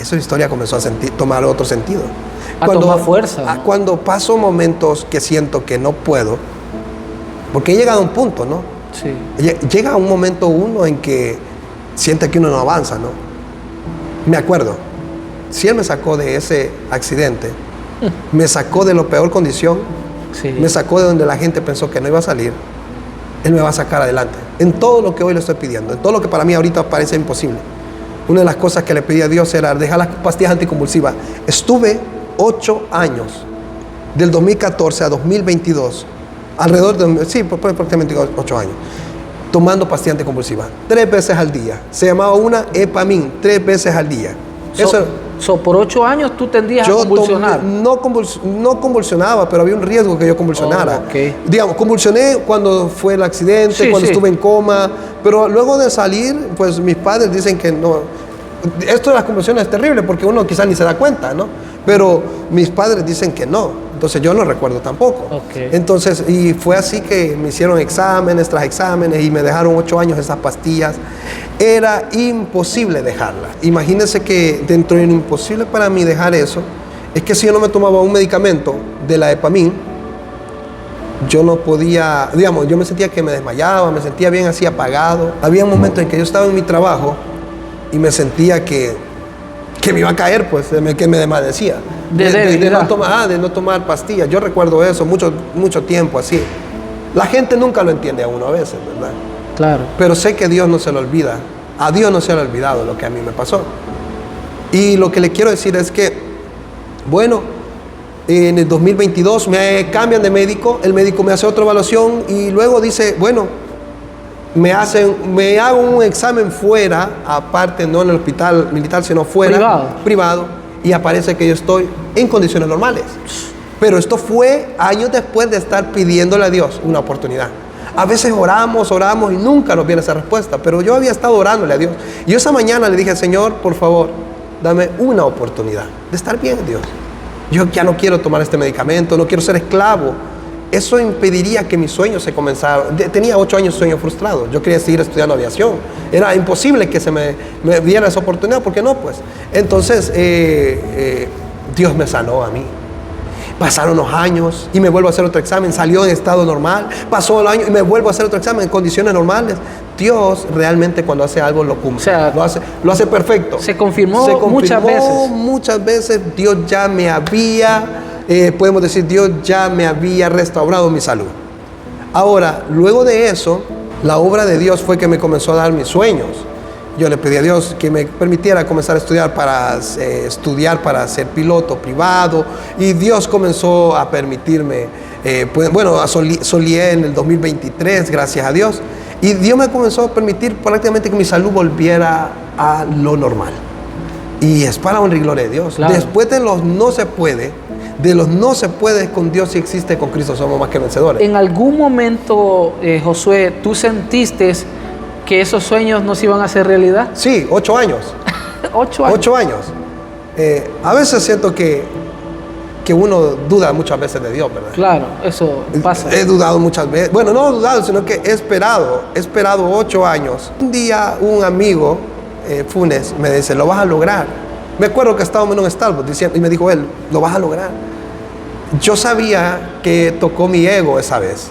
esa historia comenzó a tomar otro sentido.
Tomar fuerza, ¿no?
Cuando paso momentos que siento que no puedo, porque he llegado a un punto, ¿no?
Sí.
Llega un momento uno en que siente que uno no avanza, ¿no? Me acuerdo, si Él me sacó de ese accidente, me sacó de la peor condición,
sí.
Me sacó de donde la gente pensó que no iba a salir, Él me va a sacar adelante. En todo lo que hoy le estoy pidiendo, en todo lo que para mí ahorita parece imposible. Una de las cosas que le pedí a Dios era dejar las pastillas anticonvulsivas. Estuve 8 años, del 2014 a 2022, alrededor de, sí, prácticamente 8 años, tomando pastillas anticonvulsivas, 3 veces al día. Se llamaba una Epamin, 3 veces al día.
Por 8 años tú tendías a convulsionar.
No convulsionaba, pero había un riesgo que yo convulsionara.
Okay.
Digamos, convulsioné cuando fue el accidente, sí, cuando estuve en coma, pero luego de salir, pues mis padres dicen que no. Esto de las convulsiones es terrible porque uno quizás ni se da cuenta, ¿no? Pero mis padres dicen que no. Entonces yo no recuerdo tampoco.
Okay.
Entonces, y fue así que me hicieron exámenes tras exámenes y me dejaron 8 años esas pastillas. Era imposible dejarlas. Imagínense que dentro de lo imposible para mí dejar eso, es que si yo no me tomaba un medicamento de la Epamin, yo no podía, digamos, yo me sentía que me desmayaba, me sentía bien así apagado. Había momentos en que yo estaba en mi trabajo y me sentía que me iba a caer, pues, que me desvanecía. De no tomar pastillas. Yo recuerdo eso mucho tiempo así. La gente nunca lo entiende a uno a veces, ¿verdad?
Claro.
Pero sé que Dios no se lo olvida. A Dios no se le ha olvidado lo que a mí me pasó. Y lo que le quiero decir es que, bueno, en el 2022 me cambian de médico, el médico me hace otra evaluación y luego dice, bueno, me hago un examen fuera, aparte no en el hospital militar, sino fuera, privado, y aparece que yo estoy en condiciones normales. Pero esto fue años después de estar pidiéndole a Dios una oportunidad. A veces oramos y nunca nos viene esa respuesta, pero yo había estado orándole a Dios. Y yo esa mañana le dije, Señor, por favor, dame una oportunidad de estar bien, Dios. Yo ya no quiero tomar este medicamento, no quiero ser esclavo. Eso impediría que mis sueños se comenzaran. Tenía 8 años de sueño frustrado. Yo quería seguir estudiando aviación. Era imposible que se me diera esa oportunidad, ¿por qué no? Pues entonces Dios me sanó a mí. Pasaron los años y me vuelvo a hacer otro examen, salió en estado normal, pasó el año y me vuelvo a hacer otro examen en condiciones normales. Dios realmente cuando hace algo lo cumple, o sea, lo hace perfecto.
Se confirmó
muchas veces. Dios ya me había, podemos decir, Dios ya me había restaurado mi salud. Ahora, luego de eso, la obra de Dios fue que me comenzó a dar mis sueños. Yo le pedí a Dios que me permitiera comenzar a estudiar para ser piloto privado, y Dios comenzó a permitirme, soleé en el 2023, gracias a Dios, y Dios me comenzó a permitir prácticamente que mi salud volviera a lo normal. Y es para honra y gloria de Dios. Claro. Después de los no se puede, con Dios sí existe, con Cristo somos más que vencedores.
En algún momento, Josué, ¿tú sentiste que esos sueños no se iban a hacer realidad?
Sí, 8 años.
8 años.
8 años. A veces siento que uno duda muchas veces de Dios, ¿verdad?
Claro, eso pasa.
He dudado muchas veces. Bueno, no he dudado, sino que he esperado 8 años. Un día un amigo, Funes, me dice, lo vas a lograr. Me acuerdo que estábamos en un Starbucks diciendo, y me dijo él, lo vas a lograr. Yo sabía que tocó mi ego esa vez.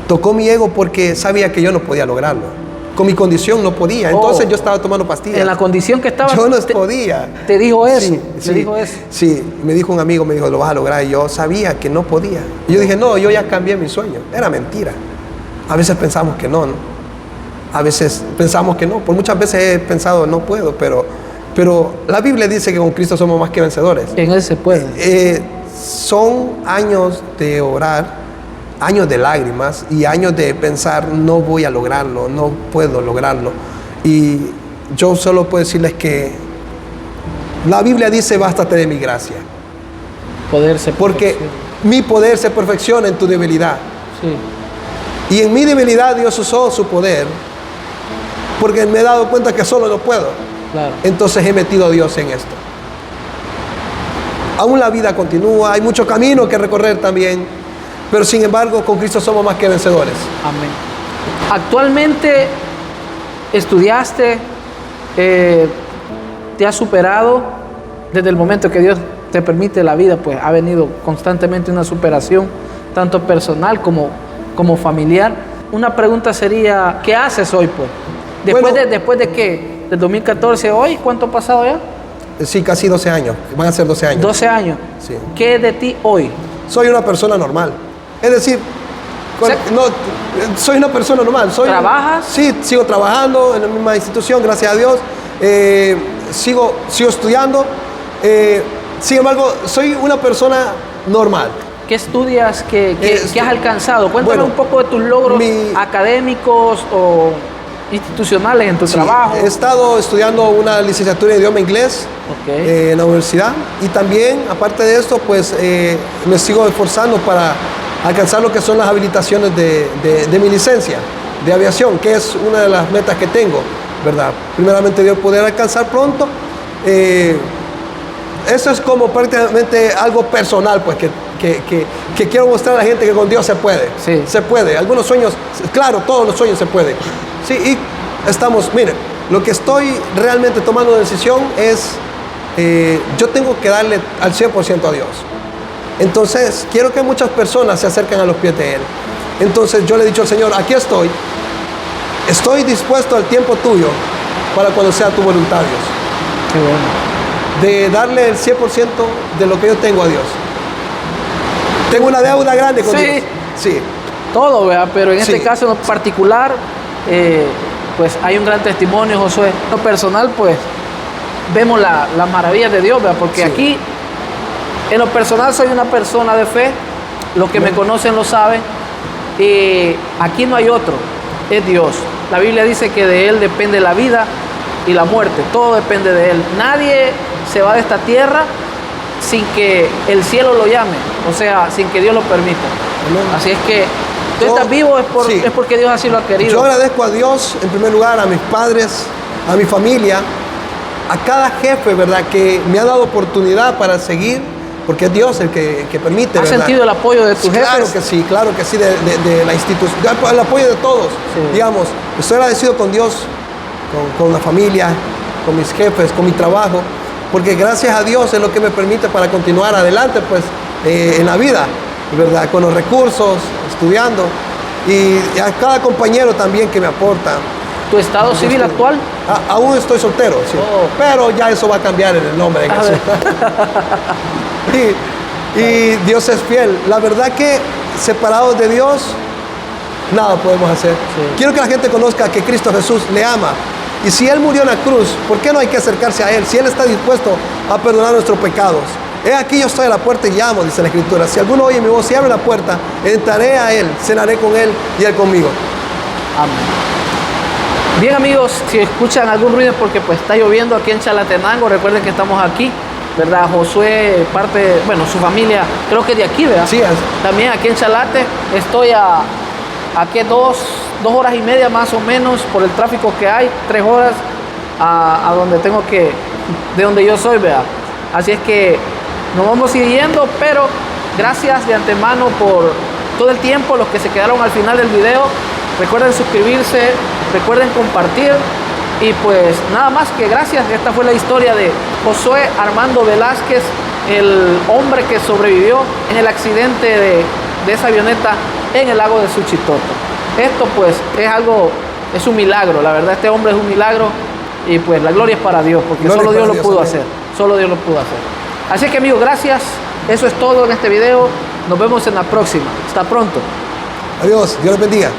Tocó mi ego porque sabía que yo no podía lograrlo. Con mi condición no podía. Entonces yo estaba tomando pastillas.
En la condición que estaba.
Yo no podía.
¿Te dijo eso?
Sí, sí, me dijo un amigo, me dijo, lo vas a lograr. Y yo sabía que no podía. Y yo dije, no, yo ya cambié mi sueño. Era mentira. A veces pensamos que no. A veces pensamos que no. Por muchas veces he pensado, no puedo, pero la Biblia dice que con Cristo somos más que vencedores.
En Él se puede.
Son años de orar, años de lágrimas y años de pensar, no voy a lograrlo, no puedo lograrlo. Y yo solo puedo decirles que la Biblia dice, bástate de mi gracia.
Poder se
Porque mi poder se perfecciona en tu debilidad.
Sí.
Y en mi debilidad Dios usó su poder, porque me he dado cuenta que solo no puedo.
Claro.
Entonces he metido a Dios en esto. Aún la vida continúa, hay mucho camino que recorrer también, pero sin embargo con Cristo somos más que vencedores.
Amén. Actualmente estudiaste, te has superado desde el momento que Dios te permite la vida, pues ha venido constantemente una superación, tanto personal como familiar. Una pregunta sería, ¿qué haces hoy, pues? Después de qué? ¿Del 2014 hoy? ¿Cuánto ha pasado ya?
Sí, casi 12 años. Van a ser 12 años.
12 años.
Sí.
¿Qué es de ti hoy?
Soy una persona normal. Es decir, soy una persona normal.
¿Trabajas?
Sí, sigo trabajando en la misma institución, gracias a Dios. Sigo estudiando. Sin embargo, soy una persona normal.
¿Qué estudias? ¿Qué has alcanzado? Cuéntame un poco de tus logros académicos o institucionales en tu trabajo.
He estado estudiando una licenciatura en idioma inglés en la universidad, y también, aparte de esto, pues me sigo esforzando para alcanzar lo que son las habilitaciones de mi licencia de aviación, que es una de las metas que tengo, ¿verdad? Primeramente Dios, poder alcanzar pronto. Eso es como prácticamente algo personal, pues, que quiero mostrar a la gente que con Dios se puede.
Sí.
Se puede. Algunos sueños, claro, todos los sueños se pueden. Sí, y estamos, miren, lo que estoy realmente tomando de decisión es, yo tengo que darle al 100% a Dios. Entonces, quiero que muchas personas se acerquen a los pies de Él. Entonces, yo le he dicho al Señor, aquí estoy dispuesto al tiempo tuyo para cuando sea tu voluntad, Dios.
Qué bueno.
De darle el 100% de lo que yo tengo a Dios. Tengo una deuda grande con Dios. Sí.
Todo, ¿verdad? Pero en este caso en particular, pues hay un gran testimonio, Josué. En lo personal, pues, vemos las maravillas de Dios, ¿verdad? Porque aquí, en lo personal, soy una persona de fe. Los que me conocen lo saben. Aquí no hay otro, es Dios. La Biblia dice que de Él depende la vida y la muerte. Todo depende de Él. Nadie se va de esta tierra sin que el cielo lo llame, o sea, sin que Dios lo permita. Así es que tú estás vivo es porque Dios así lo ha querido.
Yo agradezco a Dios, en primer lugar, a mis padres, a mi familia, a cada jefe, ¿verdad?, que me ha dado oportunidad para seguir, porque es Dios el que permite,
¿Has
¿verdad?
sentido el apoyo de tus jefes?
Claro que sí, de la institución, el apoyo de todos, digamos. Estoy agradecido con Dios, con la familia, con mis jefes, con mi trabajo, porque gracias a Dios es lo que me permite para continuar adelante, pues, en la vida, ¿verdad? Con los recursos, estudiando, y a cada compañero también que me aporta.
¿Tu estado civil actual?
Aún estoy soltero, sí. Pero ya eso va a cambiar en el nombre de Jesús. y Dios es fiel. La verdad que separados de Dios, nada podemos hacer. Quiero que la gente conozca que Cristo Jesús le ama. Y si Él murió en la cruz, ¿por qué no hay que acercarse a Él? Si Él está dispuesto a perdonar nuestros pecados. He aquí yo estoy a la puerta y llamo, dice la Escritura. Si alguno oye mi voz y abre la puerta, entraré a Él, cenaré con Él y Él conmigo. Amén.
Bien, amigos, si escuchan algún ruido es porque pues está lloviendo aquí en Chalatenango. Recuerden que estamos aquí, ¿verdad? Josué, su familia, creo que de aquí, ¿verdad?
Sí,
también aquí en Chalate. Estoy a dos horas y media más o menos por el tráfico que hay, 3 horas a donde de donde yo soy, ¿verdad? Así es que nos vamos siguiendo, pero gracias de antemano por todo el tiempo, los que se quedaron al final del video. Recuerden suscribirse, recuerden compartir, y pues nada más que gracias. Esta fue la historia de Josué Armando Velázquez, el hombre que sobrevivió en el accidente de esa avioneta en el lago de Suchitoto. Esto pues es un milagro, la verdad, este hombre es un milagro, y pues la gloria es para Dios, porque solo Dios lo pudo hacer, solo Dios lo pudo hacer. Así que, amigos, gracias, eso es todo en este video, nos vemos en la próxima, hasta pronto.
Adiós, Dios les bendiga.